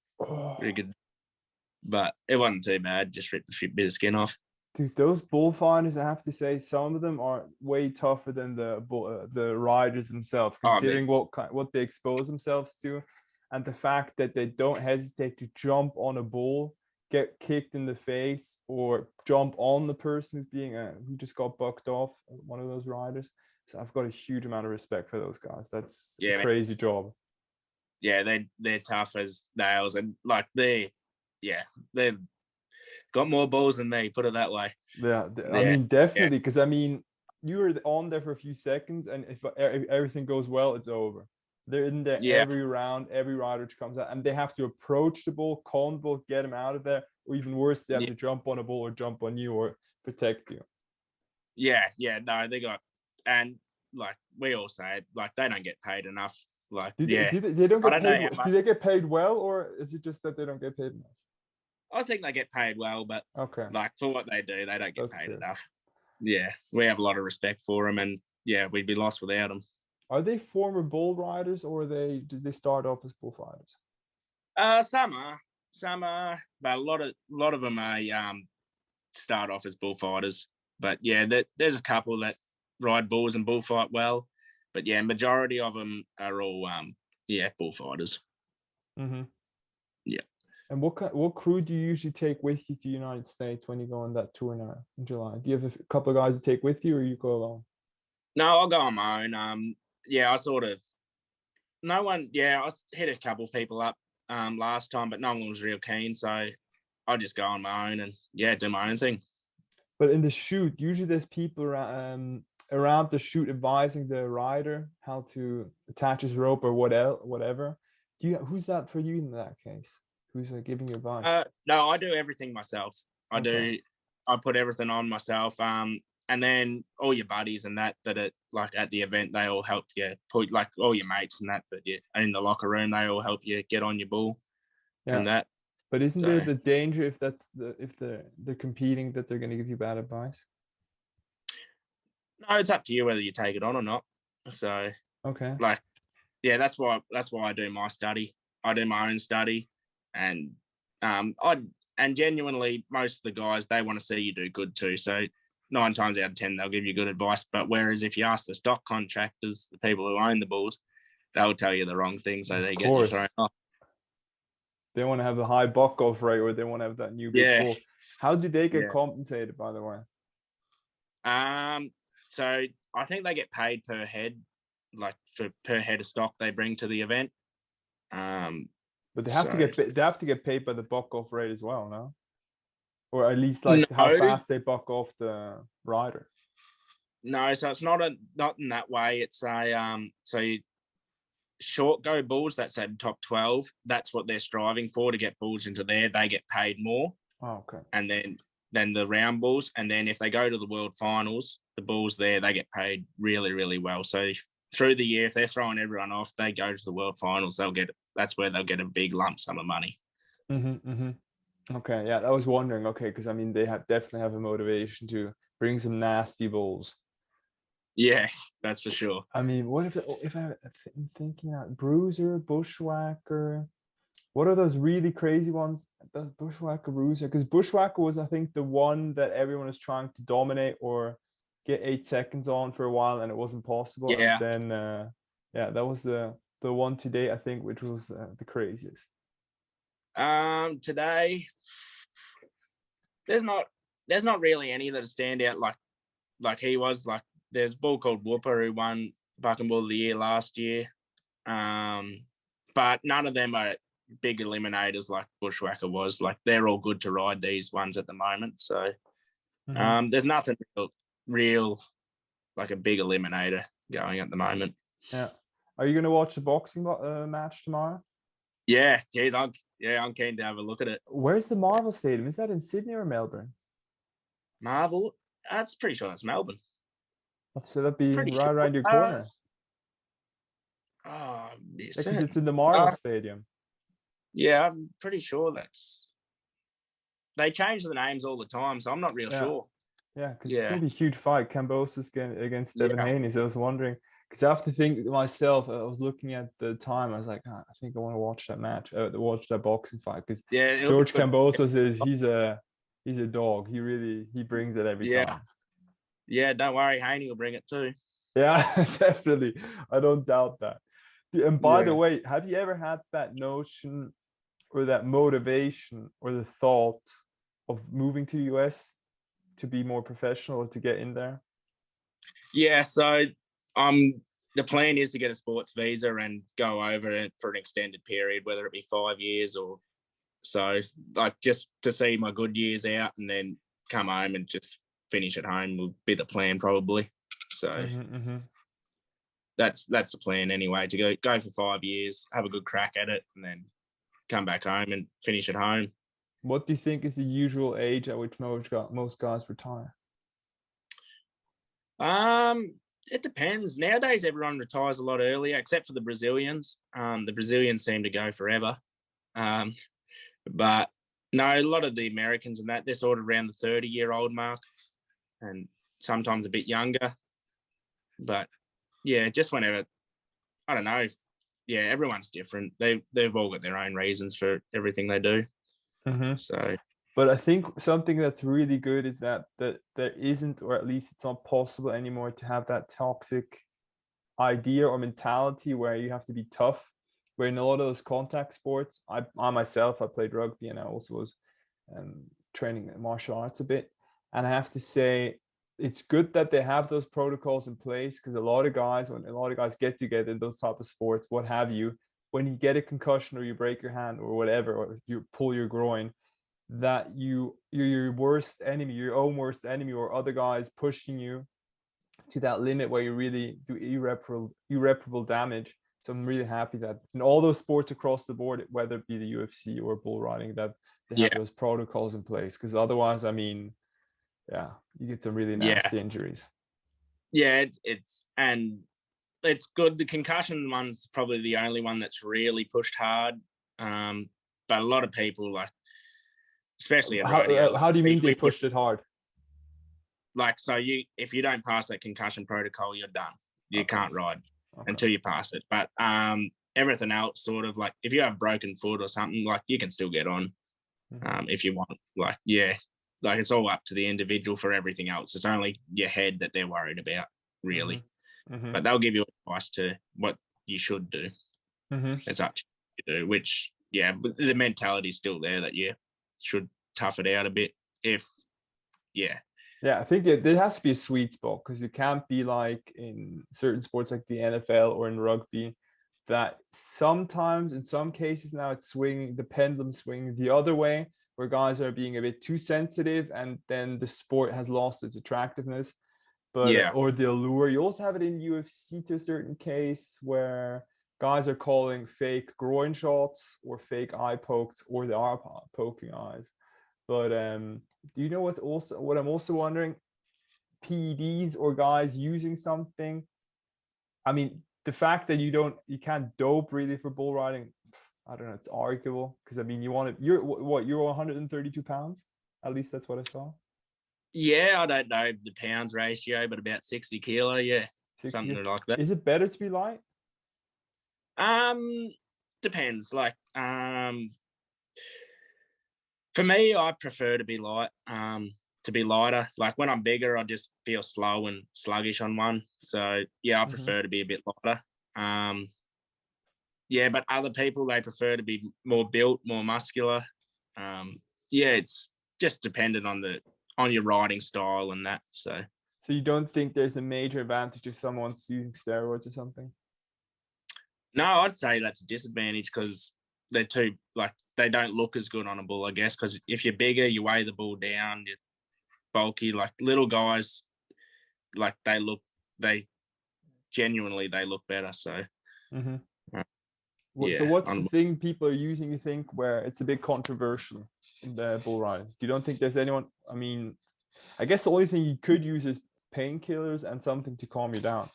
[SPEAKER 2] But it wasn't too bad. Just ripped a bit of skin off.
[SPEAKER 1] Dude, those bullfighters, I have to say, some of them are way tougher than the riders themselves, considering what they expose themselves to, and the fact that they don't hesitate to jump on a bull, get kicked in the face, or jump on the person who just got bucked off, one of those riders. So I've got a huge amount of respect for those guys. That's a crazy job.
[SPEAKER 2] Yeah, they're tough as nails, and like, they've got more balls than me, put it that way.
[SPEAKER 1] Yeah, I mean, definitely, because I mean, you were on there for a few seconds, and if everything goes well, it's over. They're in there every round, every rider comes out, and they have to approach the bull, calm the bull, get him out of there, or even worse, they have to jump on a bull or jump on you or protect you.
[SPEAKER 2] No, they got, and like we all say it, like, they don't get paid enough. Like,
[SPEAKER 1] they don't get paid. Do they get paid well, or is it just that they don't get paid enough?
[SPEAKER 2] I think they get paid well, but like, for what they do, they don't get paid enough. Yeah, we have a lot of respect for them, and we'd be lost without them.
[SPEAKER 1] Are they former bull riders, or did they start off as bullfighters?
[SPEAKER 2] Some are, but a lot of them are start off as bullfighters. But yeah, there's a couple that ride bulls and bullfight well. But yeah, majority of them are all bullfighters.
[SPEAKER 1] Mm-hmm.
[SPEAKER 2] Yeah.
[SPEAKER 1] And what crew do you usually take with you to the United States when you go on that tour now in July? Do you have a couple of guys to take with you, or you go alone?
[SPEAKER 2] No, I'll go on my own. I sort of no one. Yeah, I hit a couple of people up last time, but no one was real keen, so I just go on my own and do my own thing.
[SPEAKER 1] But in the shoot, usually there's people around the shoot advising the rider how to attach his rope or whatever. Who's that for you in that case? Who's giving you advice?
[SPEAKER 2] No, I do everything myself.
[SPEAKER 1] Okay.
[SPEAKER 2] I put everything on myself. And then all your buddies and that are like at the event, they all help you put, like all your mates and that you are in the locker room, they all help you get on your bull and that.
[SPEAKER 1] But isn't there the danger if they're competing that they're going to give you bad advice?
[SPEAKER 2] No, it's up to you whether you take it on or not. So
[SPEAKER 1] okay,
[SPEAKER 2] that's why I do my study. I do my own study, and genuinely most of the guys, they want to see you do good too. So 9 times out of 10 they'll give you good advice. But whereas if you ask the stock contractors, the people who own the bulls, they'll tell you the wrong thing, so they get you thrown off.
[SPEAKER 1] They want to have a high buck off rate, or they want to have that new big bull. How do they get compensated, by the way?
[SPEAKER 2] So I think they get paid per head, like per head of stock they bring to the event.
[SPEAKER 1] But they have to get paid by the buck off rate as well, no? Or at least like how fast they buck off the rider.
[SPEAKER 2] No, so it's not in that way. It's short go bulls, that's at top 12. That's what they're striving for, to get bulls into there. They get paid more.
[SPEAKER 1] Oh, okay.
[SPEAKER 2] And then the round bulls, and then if they go to the world finals, the bulls there, they get paid really, really well. So through the year, if they're throwing everyone off, they go to the world finals, that's where they'll get a big lump sum of money.
[SPEAKER 1] Okay, yeah, I was wondering. Okay, because I mean, they definitely have a motivation to bring some nasty bulls.
[SPEAKER 2] Yeah, that's for sure.
[SPEAKER 1] I mean, what if I'm thinking out Bruiser, Bushwhacker? What are those really crazy ones? The Bushwhacker, Bruiser, because Bushwhacker was, I think, the one that everyone was trying to dominate or get 8 seconds on for a while, and it wasn't possible.
[SPEAKER 2] Yeah.
[SPEAKER 1] And then, that was the one today, I think, which was the craziest.
[SPEAKER 2] Today, there's not really any that stand out like he was. Like there's a bull called Whooper who won Bucking Bull of the Year last year, but none of them are big eliminators like Bushwhacker was. Like they're all good to ride, these ones at the moment. So there's nothing real like a big eliminator going at the moment.
[SPEAKER 1] Yeah. Are you going to watch the boxing match tomorrow?
[SPEAKER 2] Yeah, geez, I'm keen to have a look at it.
[SPEAKER 1] Where's the Marvel Stadium? Is that in Sydney or Melbourne?
[SPEAKER 2] Marvel? I'm pretty sure that's Melbourne.
[SPEAKER 1] So that'd be right around your corner. Because it's in the Marvel Stadium.
[SPEAKER 2] Yeah, I'm pretty sure they change the names all the time, so I'm not real sure.
[SPEAKER 1] Yeah, because it's going to be a huge fight. Kambosos against Devin Haney. So I was wondering, because I have to think myself, I was looking at the time, I was like, I think I want to watch that match, watch that boxing fight, because George Kambosos he's a dog. He brings it every time.
[SPEAKER 2] Yeah, don't worry, Haney will bring it too.
[SPEAKER 1] Yeah, definitely. I don't doubt that. And by the way, have you ever had that notion or that motivation or the thought of moving to the US to be more professional or to get in there?
[SPEAKER 2] Yeah, so the plan is to get a sports visa and go over for an extended period, whether it be 5 years or so, like just to see my good years out and then come home and just finish at home will be the plan probably. So that's the plan anyway, to go for 5 years, have a good crack at it, and then come back home and finish at home.
[SPEAKER 1] What do you think is the usual age at which most guys retire?
[SPEAKER 2] It depends. Nowadays, everyone retires a lot earlier, except for the Brazilians. The Brazilians seem to go forever. But no, a lot of the Americans and that, they're sort of around the 30-year-old mark, and sometimes a bit younger. But yeah, just whenever I don't know. Yeah, everyone's different. They've all got their own reasons for everything they do. So,
[SPEAKER 1] but I think something that's really good is that there isn't, or at least it's not possible anymore, to have that toxic idea or mentality where you have to be tough. Where in a lot of those contact sports, I myself, I played rugby and I also was training martial arts a bit. And I have to say, it's good that they have those protocols in place, because when a lot of guys get together in those type of sports, what have you, when you get a concussion or you break your hand or whatever, or you pull your groin, that you're your worst enemy, your own worst enemy, or other guys pushing you to that limit where you really do irreparable damage. So I'm really happy that in all those sports across the board, whether it be the UFC or bull riding, that they have those protocols in place. Because otherwise, I mean, yeah, you get some really nasty injuries.
[SPEAKER 2] Yeah, it's good. The concussion one's probably the only one that's really pushed hard. But a lot of people, like, especially at rodeo,
[SPEAKER 1] how do you mean they pushed it hard?
[SPEAKER 2] Like, so if you don't pass that concussion protocol, you're done. You can't ride until you pass it. But everything else, sort of, like, if you have broken foot or something, like, you can still get on if you want. Like, like, it's all up to the individual for everything else. It's only your head that they're worried about, really. But they'll give you advice to what you should do. It's up to you to do, which, but the mentality's still there that you should tough it out a bit.
[SPEAKER 1] I think there has to be a sweet spot, because it can't be like in certain sports like the NFL or in rugby, that sometimes in some cases now it's swinging, the pendulum swinging the other way, where guys are being a bit too sensitive, and then the sport has lost its attractiveness, or the allure. You also have it in UFC to a certain case, where guys are calling fake groin shots or fake eye pokes, or they are poking eyes. But do you know what I'm also wondering? PEDs or guys using something. I mean, the fact that you can't dope really for bull riding, I don't know, it's arguable, because I mean, you're 132 pounds? At least that's what I saw.
[SPEAKER 2] I don't know the pounds ratio, but about 60 kilo, 60, something like that.
[SPEAKER 1] Is it better to be light?
[SPEAKER 2] Depends. Like, for me, I prefer to be light, to be lighter. Like, when I'm bigger, I just feel slow and sluggish on one. So I prefer to be a bit lighter. But other people, they prefer to be more built, more muscular. It's just dependent on your riding style and that. So
[SPEAKER 1] you don't think there's a major advantage if someone's using steroids or something?
[SPEAKER 2] No, I'd say that's a disadvantage, because they're too, like, they don't look as good on a bull, I guess, because if you're bigger, you weigh the bull down, you're bulky. Like, little guys, like, they look better. So
[SPEAKER 1] so what's the thing people are using, you think, where it's a bit controversial in the bull riding? You don't think there's anyone? I mean, I guess the only thing you could use is painkillers and something to calm you down.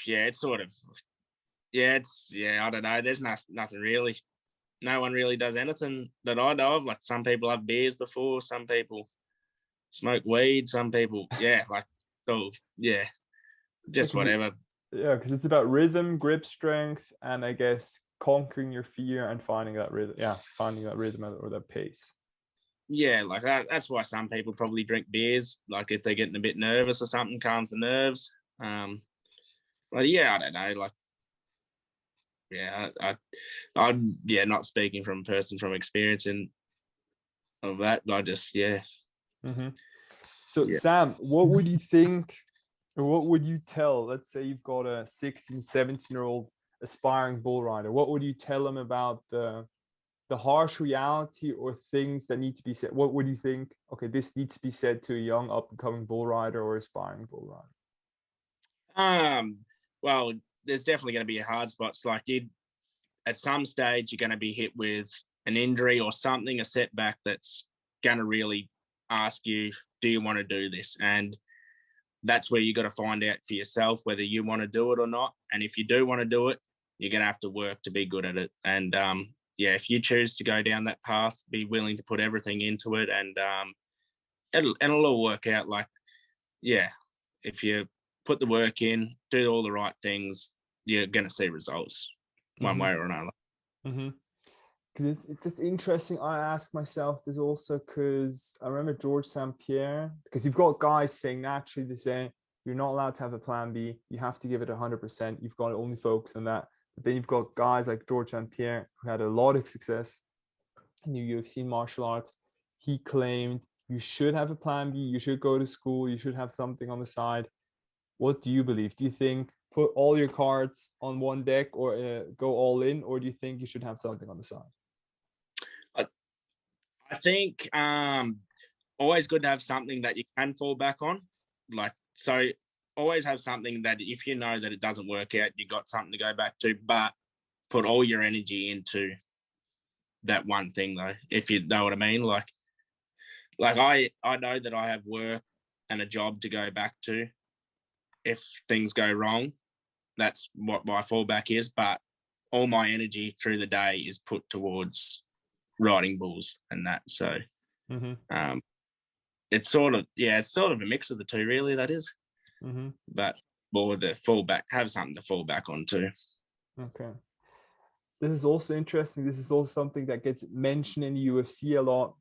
[SPEAKER 2] It's sort of, I don't know. There's nothing really. No one really does anything that I know of. Like, some people have beers before, some people smoke weed, some people, just whatever.
[SPEAKER 1] Yeah, because it's about rhythm, grip strength, and I guess conquering your fear and finding that rhythm. Yeah, finding that rhythm or that pace.
[SPEAKER 2] Yeah, like that's why some people probably drink beers. Like, if they're getting a bit nervous or something, calms the nerves. I don't know. Like, I'm not speaking from a person from experience of that. I just
[SPEAKER 1] So Sam, what would you think, or what would you tell? Let's say you've got a 16, 17-year-old aspiring bull rider. What would you tell them about the harsh reality or things that need to be said? What would you think? Okay, this needs to be said to a young up and coming bull rider or aspiring bull
[SPEAKER 2] rider. Well, there's definitely going to be hard spots. Like, at some stage, you're going to be hit with an injury or something, a setback that's going to really ask you, do you want to do this? And that's where you got to find out for yourself whether you want to do it or not. And if you do want to do it, you're going to have to work to be good at it. And if you choose to go down that path, be willing to put everything into it, and it'll all work out. Like, if you put the work in, do all the right things, you're going to see results one way or another.
[SPEAKER 1] Because it's interesting. I ask myself this also because I remember George St. Pierre, because you've got guys saying naturally, they say you're not allowed to have a plan B. You have to give it 100%. You've got to only focus on that. But then you've got guys like George St. Pierre who had a lot of success in the UFC martial arts. He claimed you should have a plan B. You should go to school. You should have something on the side. What do you believe? Do you think put all your cards on one deck or go all in, or do you think you should have something on the side?
[SPEAKER 2] I think always good to have something that you can fall back on. Like, so always have something that if you know that it doesn't work out, you got something to go back to, but put all your energy into that one thing though, if you know what I mean. Like I know that I have work and a job to go back to if things go wrong. That's what my fallback is, but all my energy through the day is put towards riding bulls and that. So it's sort of a mix of the two, really, that is. But more the fallback, have something to fall back on too.
[SPEAKER 1] Okay. This is also interesting. This is also something that gets mentioned in the UFC a lot.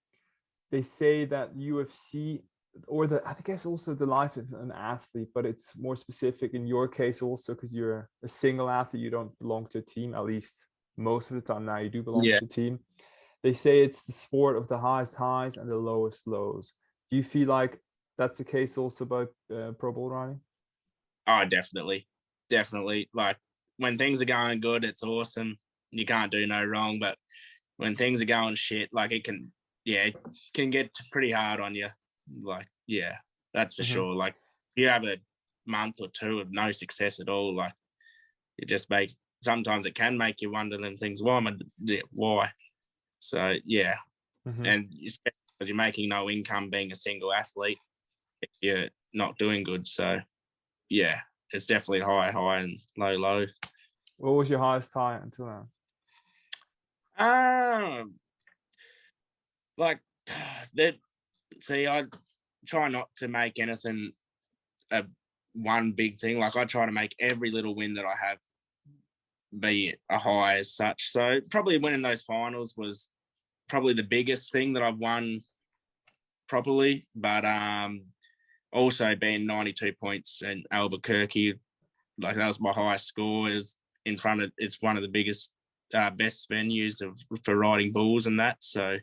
[SPEAKER 1] They say that UFC, or I guess also the life of an athlete, but it's more specific in your case also because you're a single athlete, you don't belong to a team, at least most of the time now you do belong to a team. They say it's the sport of the highest highs and the lowest lows. Do you feel like that's the case also about pro bull riding?
[SPEAKER 2] Oh, definitely. Like when things are going good, it's awesome. You can't do no wrong. But when things are going shit, like it can get pretty hard on you. Like, yeah, that's for sure. Like you have a month or two of no success at all, like it just sometimes it can make you wonder them things. Why? So yeah. And especially because you're making no income being a single athlete, you're not doing good. So yeah, it's definitely high and low.
[SPEAKER 1] What was your highest high until now?
[SPEAKER 2] Like that. See, I try not to make anything a one big thing. Like I try to make every little win that I have be a high as such. So probably winning those finals was probably the biggest thing that I've won properly. But also being 92 points in Albuquerque, like that was my highest score. It's one of the biggest, best venues for riding bulls and that. So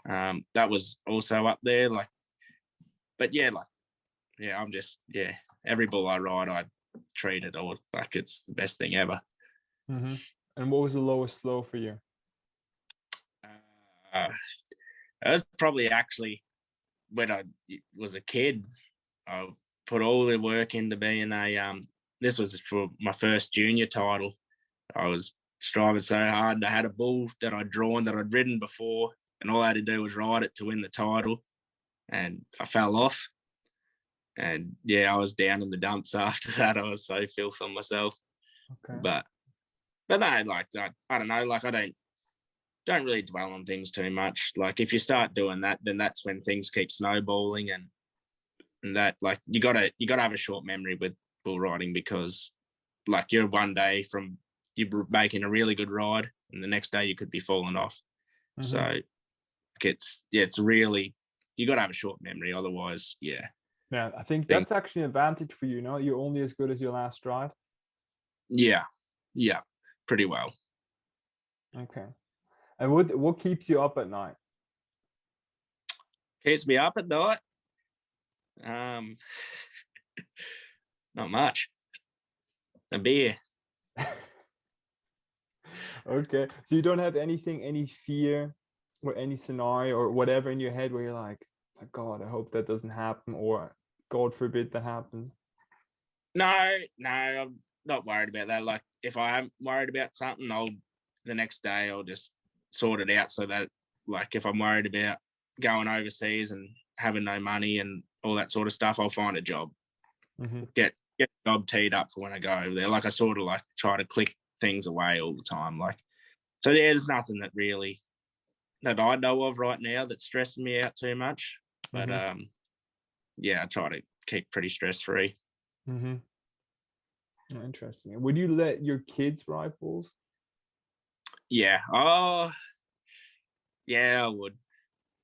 [SPEAKER 2] that was also up there. Like, but every bull I ride, I treat it all like it's the best thing ever.
[SPEAKER 1] And what was the lowest low for you?
[SPEAKER 2] It was probably actually when I was a kid. I put all the work into being this was for my first junior title. I was striving so hard. I had a bull that I'd drawn, that I'd ridden before, and all I had to do was ride it to win the title. And I fell off. And yeah, I was down in the dumps after that. I was so filth on myself.
[SPEAKER 1] Okay.
[SPEAKER 2] But no, like I don't know, like I don't really dwell on things too much. Like if you start doing that, then that's when things keep snowballing and that, like you gotta have a short memory with bull riding, because like you're one day from you making a really good ride and the next day you could be falling off. So it's really, you gotta have a short memory, otherwise
[SPEAKER 1] I think that's actually an advantage for you. You're only as good as your last ride.
[SPEAKER 2] Yeah, pretty well.
[SPEAKER 1] Okay. And what keeps you up at night?
[SPEAKER 2] Keeps me up at night? Not much. A beer.
[SPEAKER 1] Okay. So you don't have any fear or any scenario or whatever in your head where you're like, oh God, I hope that doesn't happen, or God forbid that happens?
[SPEAKER 2] No, I'm not worried about that. Like if I am worried about something, the next day I'll just sort it out, so that like if I'm worried about going overseas and having no money and all that sort of stuff, I'll find a job. Get a job teed up for when I go over there. Like I sort of like try to click things away all the time. Like, so there's nothing that I know of right now that's stressing me out too much. But I try to keep pretty stress free.
[SPEAKER 1] Mm-hmm. Interesting. Would you let your kids ride bulls?
[SPEAKER 2] Yeah. Oh, yeah, I would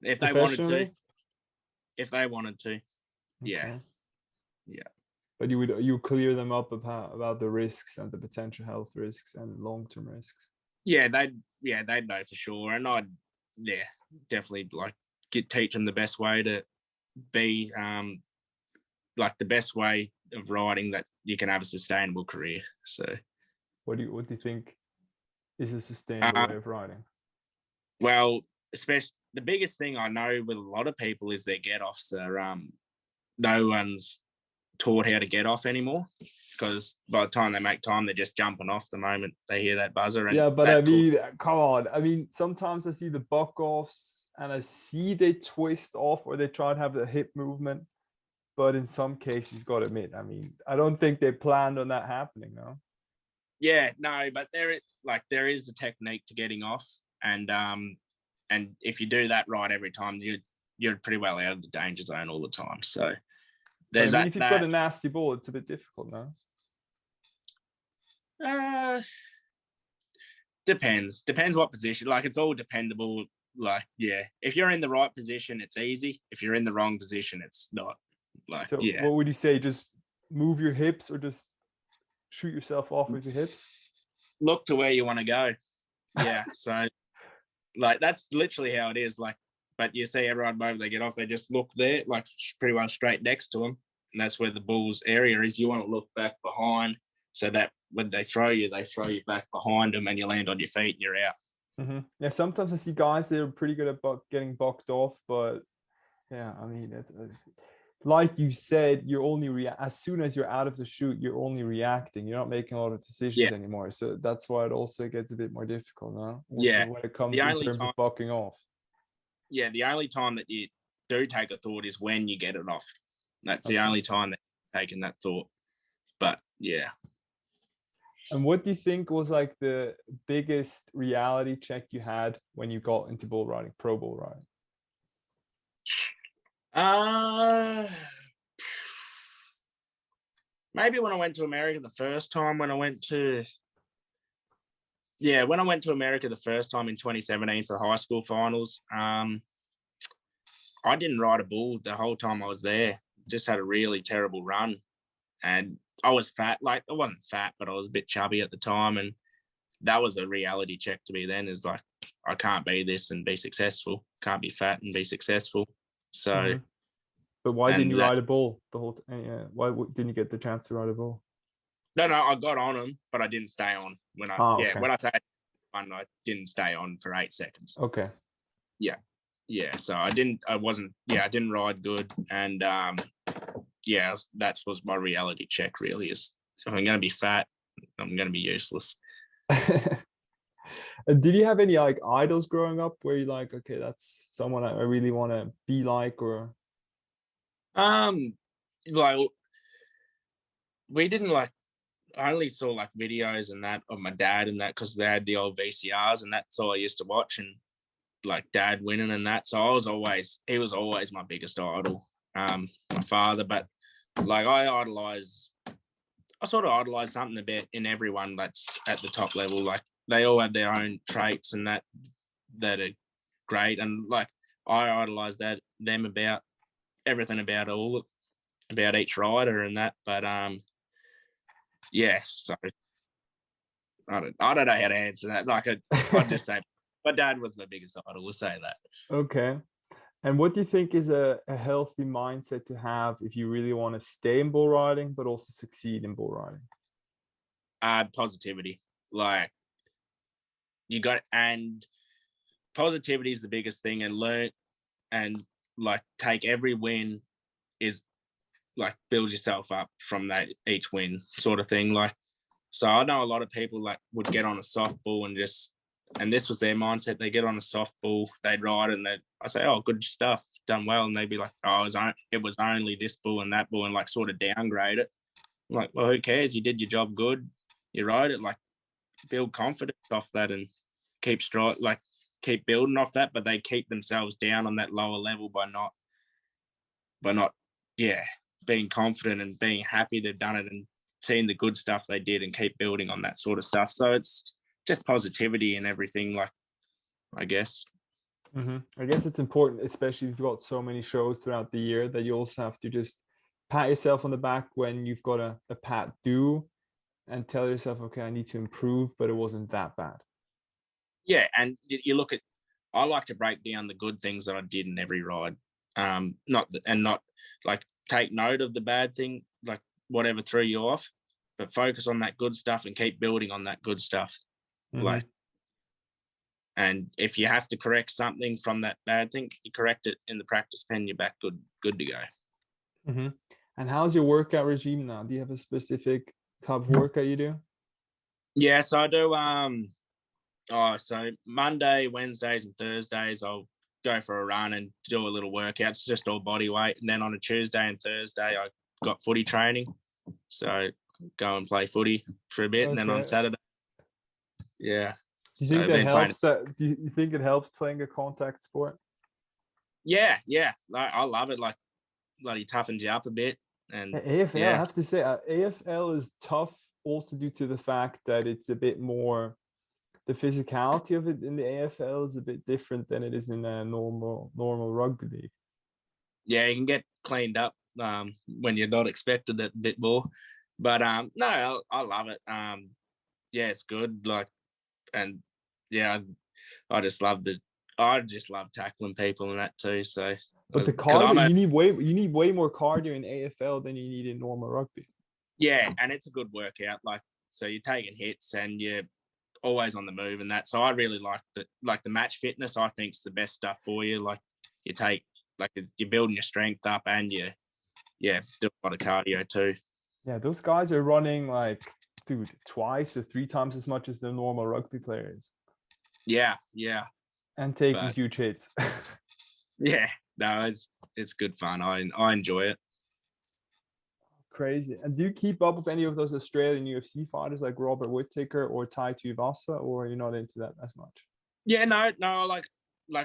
[SPEAKER 2] if they wanted to.
[SPEAKER 1] Professionally?
[SPEAKER 2] If they wanted to, yeah,
[SPEAKER 1] Okay.
[SPEAKER 2] yeah,
[SPEAKER 1] But you clear them up about the risks and the potential health risks and long-term risks.
[SPEAKER 2] yeah. They'd know for sure, and I'd yeah definitely like teach them the best way to be like the best way of riding that you can have a sustainable career. So,
[SPEAKER 1] What do you think is a sustainable
[SPEAKER 2] uh,
[SPEAKER 1] way of riding?
[SPEAKER 2] well, especially the biggest thing I know with a lot of people is their get offs are no one's taught how to get off anymore because by the time they make time, they're just jumping off the moment they hear that buzzer, and
[SPEAKER 1] Yeah, but I
[SPEAKER 2] that could
[SPEAKER 1] mean, come on. I mean, sometimes I see the buck offs and I see they twist off or they try to have the hip movement. But in some cases, you've got to admit, I mean, I don't think they planned on that happening, no.
[SPEAKER 2] yeah, no, but there is a technique to getting off, and if you do that right every time, you're pretty well out of the danger zone all the time. So
[SPEAKER 1] But I
[SPEAKER 2] there's
[SPEAKER 1] mean,
[SPEAKER 2] that
[SPEAKER 1] if you've got
[SPEAKER 2] that
[SPEAKER 1] a nasty ball, it's a bit difficult, no?
[SPEAKER 2] uh depends what position. Like it's all dependable. Like yeah, if you're in the right position, it's easy. If you're in the wrong position, it's not. Like
[SPEAKER 1] So
[SPEAKER 2] yeah,
[SPEAKER 1] what would you say? Just move your hips or just shoot yourself off with your hips?
[SPEAKER 2] look to where you want to go. Yeah, so like that's literally how it is. Like, but you see everyone moment they get off, they just look there, like pretty well straight next to them, and that's where the bull's area is. You want to look back behind so that when they throw you back behind them, and you land on your feet and you're out.
[SPEAKER 1] Mm-hmm. Yeah, sometimes I see guys that are pretty good at getting bucked off, but yeah, I mean, like you said, you're only as soon as you're out of the chute, you're only reacting. You're not making a lot of
[SPEAKER 2] Yeah,
[SPEAKER 1] decisions anymore. So that's why it also gets a bit more difficult now. Also,
[SPEAKER 2] yeah.
[SPEAKER 1] when it
[SPEAKER 2] The
[SPEAKER 1] comes in
[SPEAKER 2] only
[SPEAKER 1] terms
[SPEAKER 2] time,
[SPEAKER 1] of bucking off.
[SPEAKER 2] yeah, the only time that you do take a thought is when you get it off. That's the
[SPEAKER 1] Okay.
[SPEAKER 2] only time that you're taking that thought. But yeah.
[SPEAKER 1] And what do you think was like the biggest reality check you had when you got into bull riding, pro bull riding?
[SPEAKER 2] Uh maybe when I went to America the first time, when I went to America the first time in 2017 for high school finals, I didn't ride a bull the whole time I was there. Just had a really terrible run, and I was fat. Like I wasn't fat, but I was a bit chubby at the time, and that was a reality check to me. Then is like I can't be this and be successful. Can't be fat and be successful. So,
[SPEAKER 1] Mm-hmm. But why didn't
[SPEAKER 2] and
[SPEAKER 1] you ride
[SPEAKER 2] that's
[SPEAKER 1] a bull the whole time? Yeah. Why didn't you get the chance to ride a bull?
[SPEAKER 2] no, I got on them, but I didn't stay on.
[SPEAKER 1] Oh, okay.
[SPEAKER 2] When I say one, I didn't stay on for 8 seconds.
[SPEAKER 1] Okay.
[SPEAKER 2] Yeah, yeah. So I didn't ride good, and yeah, that was my reality check. Really, is if I'm going to be fat, I'm going to be useless.
[SPEAKER 1] And did you have any like idols growing up where you're like, okay, that's someone I really want to be like, or
[SPEAKER 2] Um, like we didn't like. I only saw like videos and that of my dad and that because they had the old VCRs and that's all I used to watch and like dad winning and that. So he was always my biggest idol, my father. But like I sort of idolize something about in everyone that's at the top level. Like they all have their own traits and that are great. And like I idolize them about everything about each rider and that. But yeah, so I don't know how to answer that. Like I'd just say my dad was my biggest idol. We'll say that.
[SPEAKER 1] okay. And what do you think is a healthy mindset to have if you really want to stay in bull riding, but also succeed in bull riding?
[SPEAKER 2] Positivity. Like you got and positivity is the biggest thing and learn and like take every win is like build yourself up from that each win sort of thing. Like so I know a lot of people like would get on a softball and this was their mindset. They get on a softball, they'd ride and I say, oh, good stuff, done well. And they'd be like, oh, it was only this bull and that bull and like sort of downgrade it. I'm like, well, who cares? You did your job good. You rode it. Like build confidence off that and keep building off that. But they keep themselves down on that lower level by not, yeah, being confident and being happy they've done it and seeing the good stuff they did and keep building on that sort of stuff. So it's just positivity and everything, like, I guess.
[SPEAKER 1] I guess it's important, especially if you've got so many shows throughout the year, that you also have to just pat yourself on the back when you've got a pat due and tell yourself, okay, I need to improve, but it wasn't that bad.
[SPEAKER 2] Yeah, and you look at, I like to break down the good things that I did in every ride. Not like take note of the bad thing, like whatever threw you off, but focus on that good stuff and keep building on that good stuff. Like, and if you have to correct something from that bad thing, you correct it in the practice pen, you're back good to go.
[SPEAKER 1] And how's your workout regime now? Do you have a specific type of workout you do?
[SPEAKER 2] Yeah, so I do so Monday, Wednesdays and Thursdays I'll go for a run and do a little workout. It's just all body weight. And then on a Tuesday and Thursday I got footy training. So go and play footy for a bit. And then on Saturday, yeah.
[SPEAKER 1] Do you think that helps? Do you think it helps playing a contact sport?
[SPEAKER 2] Yeah. Like, I love it. Like, bloody toughens you up a bit. And
[SPEAKER 1] AFL, I have to say, AFL is tough also due to the fact that it's a bit more, the physicality of it in the AFL is a bit different than it is in a normal rugby league.
[SPEAKER 2] Yeah, you can get cleaned up when you're not expected it a bit more. But no, I love it. Yeah, it's good. Like, and yeah, I just love tackling people and that too. So,
[SPEAKER 1] but the cardio, you need way more cardio in AFL than you need in normal rugby.
[SPEAKER 2] Yeah, and it's a good workout. Like, so you're taking hits and you're always on the move and that. So I really like the match fitness. I think is the best stuff for you. Like, you're building your strength up and do a lot of cardio too.
[SPEAKER 1] Yeah, those guys are running like, dude, twice or three times as much as the normal rugby players.
[SPEAKER 2] Yeah.
[SPEAKER 1] And taking huge hits.
[SPEAKER 2] Yeah, no, it's good fun. I enjoy it.
[SPEAKER 1] Crazy. And do you keep up with any of those Australian UFC fighters like Robert Whittaker or Tai Tuivasa, or you're not into that as much?
[SPEAKER 2] Yeah, no, like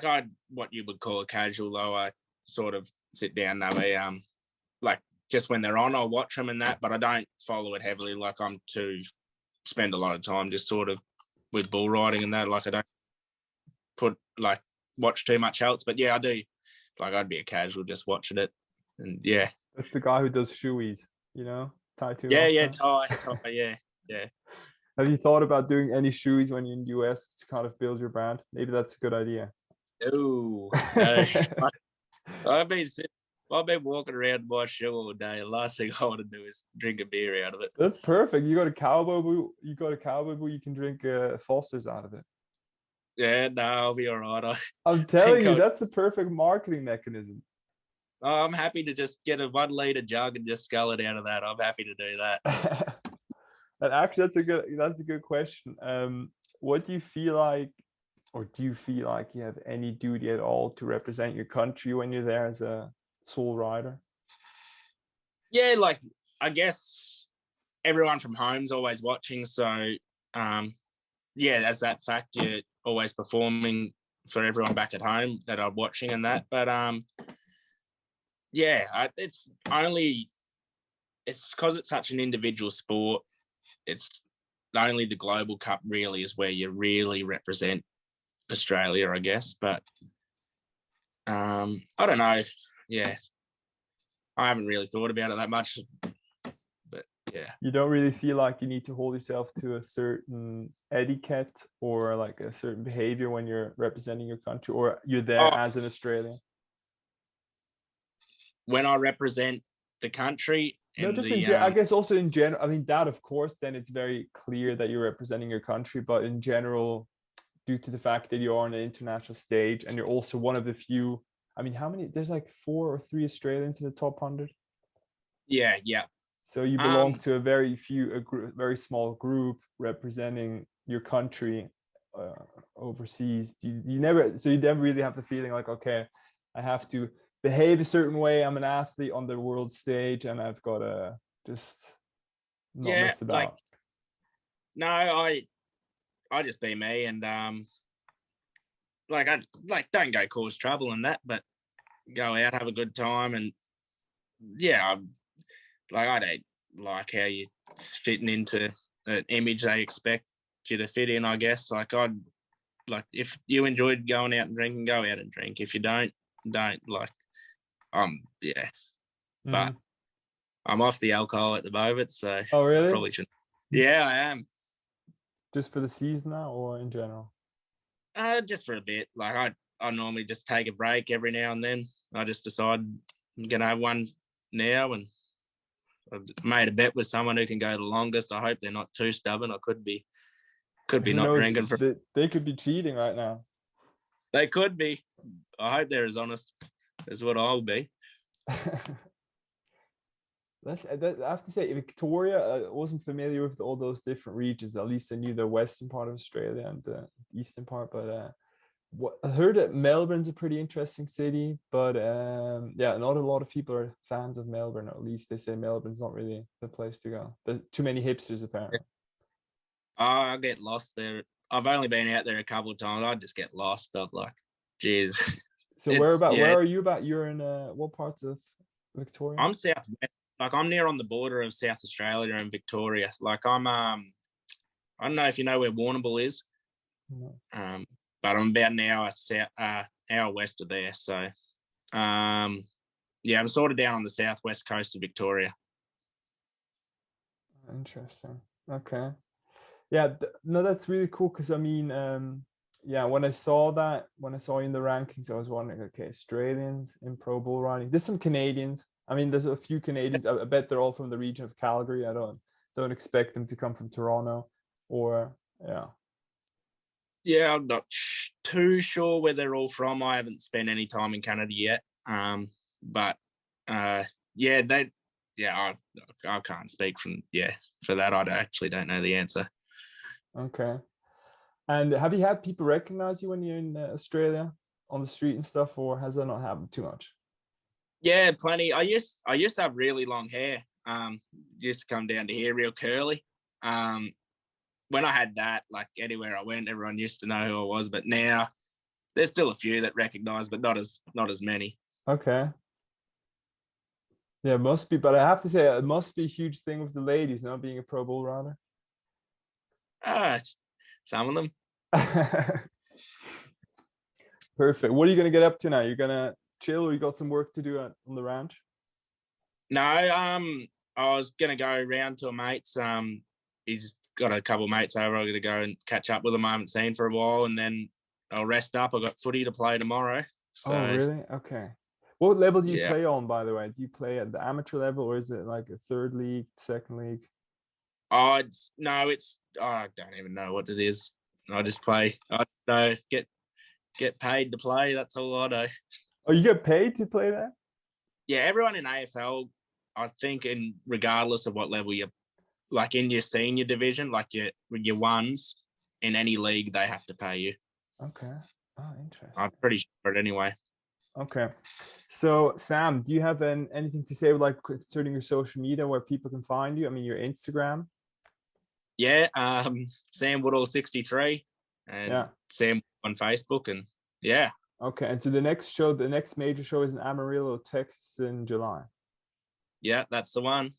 [SPEAKER 2] I what you would call a casual though. I sort of sit down now. Like just when they're on, I'll watch them and that, but I don't follow it heavily. Like I'm to spend a lot of time just sort of with bull riding and that. Like I don't watch too much else, but yeah, I do. Like I'd be a casual just watching it, and yeah.
[SPEAKER 1] That's the guy who does shoeies, Tai Tuivasa.
[SPEAKER 2] Yeah, Tai, yeah.
[SPEAKER 1] Have you thought about doing any shoeies when you're in the US to kind of build your brand? Maybe that's a good idea.
[SPEAKER 2] No. I've been walking around my shoe all day. The last thing I want to do is drink a beer out of it.
[SPEAKER 1] That's perfect. You got a cowboy boot. You can drink Foster's out of it.
[SPEAKER 2] Yeah, no, I'll be all right.
[SPEAKER 1] I'm telling you, that's a perfect marketing mechanism.
[SPEAKER 2] I'm happy to just get a 1 liter jug and just scull it out of that. I'm happy to do that.
[SPEAKER 1] And actually, that's a good question. What do you feel like, or do you feel like you have any duty at all to represent your country when you're there as a sole rider?
[SPEAKER 2] Yeah, like I guess everyone from home's always watching, so as that fact, you're always performing for everyone back at home that are watching and that. But it's because it's such an individual sport. It's only the Global Cup really is where you really represent Australia, I guess. But I don't know. Yeah, I haven't really thought about it that much. But yeah,
[SPEAKER 1] you don't really feel like you need to hold yourself to a certain etiquette or like a certain behavior when you're representing your country, or you're there as an Australian?
[SPEAKER 2] When I represent the country,
[SPEAKER 1] no, just I guess also in general. I mean, that of course, then it's very clear that you're representing your country. But in general, due to the fact that you're on an international stage and you're also one of the few. I mean, how many? There's like 4 or 3 Australians in the top 100.
[SPEAKER 2] Yeah.
[SPEAKER 1] So you belong to a very small group representing your country overseas. You never really have the feeling like, okay, I have to behave a certain way. I'm an athlete on the world stage, and I've got to just not mess about.
[SPEAKER 2] I just be me, and I don't go cause trouble and that, but go out, have a good time, and like I don't like how you're fitting into an image they expect you to fit in. I guess like if you enjoyed going out and drinking, go out and drink. If you don't like. Yeah, but I'm off the alcohol at the moment, so
[SPEAKER 1] Oh, really?
[SPEAKER 2] probably shouldn't. Yeah, I am.
[SPEAKER 1] Just for the season now, or in general?
[SPEAKER 2] Just for a bit. Like I normally just take a break every now and then. I just decide I'm gonna have one now, and I've made a bet with someone who can go the longest. I hope they're not too stubborn. I could be
[SPEAKER 1] Who
[SPEAKER 2] not
[SPEAKER 1] knows?
[SPEAKER 2] drinking for.
[SPEAKER 1] They could be cheating right now.
[SPEAKER 2] They could be. I hope they're as honest as what I'll be.
[SPEAKER 1] I have to say, Victoria, I wasn't familiar with all those different regions. At least I knew the western part of Australia and the eastern part. But I heard that Melbourne's a pretty interesting city. But yeah, not a lot of people are fans of Melbourne. Or at least they say Melbourne's not really the place to go. There's too many hipsters, apparently.
[SPEAKER 2] I get lost there. I've only been out there a couple of times. I just get lost. I'm like, geez.
[SPEAKER 1] So where are you about? You're in what parts of Victoria?
[SPEAKER 2] I'm southwest. Like I'm near on the border of South Australia and Victoria. Like I'm I don't know if you know where Warrnambool is.
[SPEAKER 1] No.
[SPEAKER 2] But I'm about an hour west of there. So yeah, I'm sort of down on the southwest coast of Victoria.
[SPEAKER 1] Interesting. Okay. Yeah, no, that's really cool because I mean, yeah, when I saw you in the rankings, I was wondering, okay, Australians in pro bull riding. There's some Canadians. I mean, there's a few Canadians. I bet they're all from the region of Calgary. I don't expect them to come from Toronto, or yeah.
[SPEAKER 2] Yeah, I'm not too sure where they're all from. I haven't spent any time in Canada yet. But yeah, I can't speak for that. I actually don't know the answer.
[SPEAKER 1] Okay. And have you had people recognize you when you're in Australia on the street and stuff, or has that not happened too much?
[SPEAKER 2] Yeah, plenty. I used to have really long hair. Used to come down to here real curly. When I had that, like anywhere I went, everyone used to know who I was. But now there's still a few that recognize, but not as many.
[SPEAKER 1] Okay. Yeah, it must be. But I have to say, it must be a huge thing with the ladies, not being a pro bull rider.
[SPEAKER 2] Some of them.
[SPEAKER 1] Perfect. What are you gonna get up to now? You're gonna chill, or you got some work to do on the ranch?
[SPEAKER 2] No, I was gonna go round to a mate's. He's got a couple of mates over. I'm gonna go and catch up with them I haven't seen for a while, and then I'll rest up. I've got footy to play tomorrow. So,
[SPEAKER 1] oh, really? Okay. What level do you
[SPEAKER 2] yeah.
[SPEAKER 1] play on, by the way? Do you play at the amateur level, or is it like a third league, second league?
[SPEAKER 2] I don't even know what it is. I just play. I know get paid to play. That's all I know.
[SPEAKER 1] Oh, you get paid to play that?
[SPEAKER 2] Yeah, everyone in AFL, I think, in regardless of what level you're, like in your senior division, like your ones in any league, they have to pay you.
[SPEAKER 1] Okay. Oh, interesting.
[SPEAKER 2] I'm pretty sure it anyway.
[SPEAKER 1] Okay. So, Sam, do you have anything to say, like concerning your social media, where people can find you? I mean, your Instagram.
[SPEAKER 2] Yeah, Sam Woodall 63, and
[SPEAKER 1] yeah.
[SPEAKER 2] Sam on Facebook, and yeah.
[SPEAKER 1] Okay, and so the next major show is in Amarillo, Texas, in July.
[SPEAKER 2] Yeah, that's the one.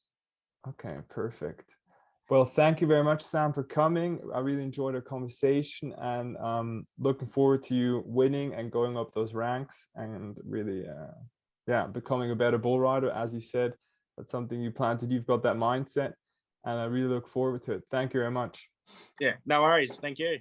[SPEAKER 1] Okay, perfect. Well, thank you very much, Sam, for coming. I really enjoyed our conversation, and looking forward to you winning and going up those ranks and really, becoming a better bull rider. As you said, that's something you plan to do. You've got that mindset, and I really look forward to it. Thank you very much.
[SPEAKER 2] Yeah, no worries. Thank you.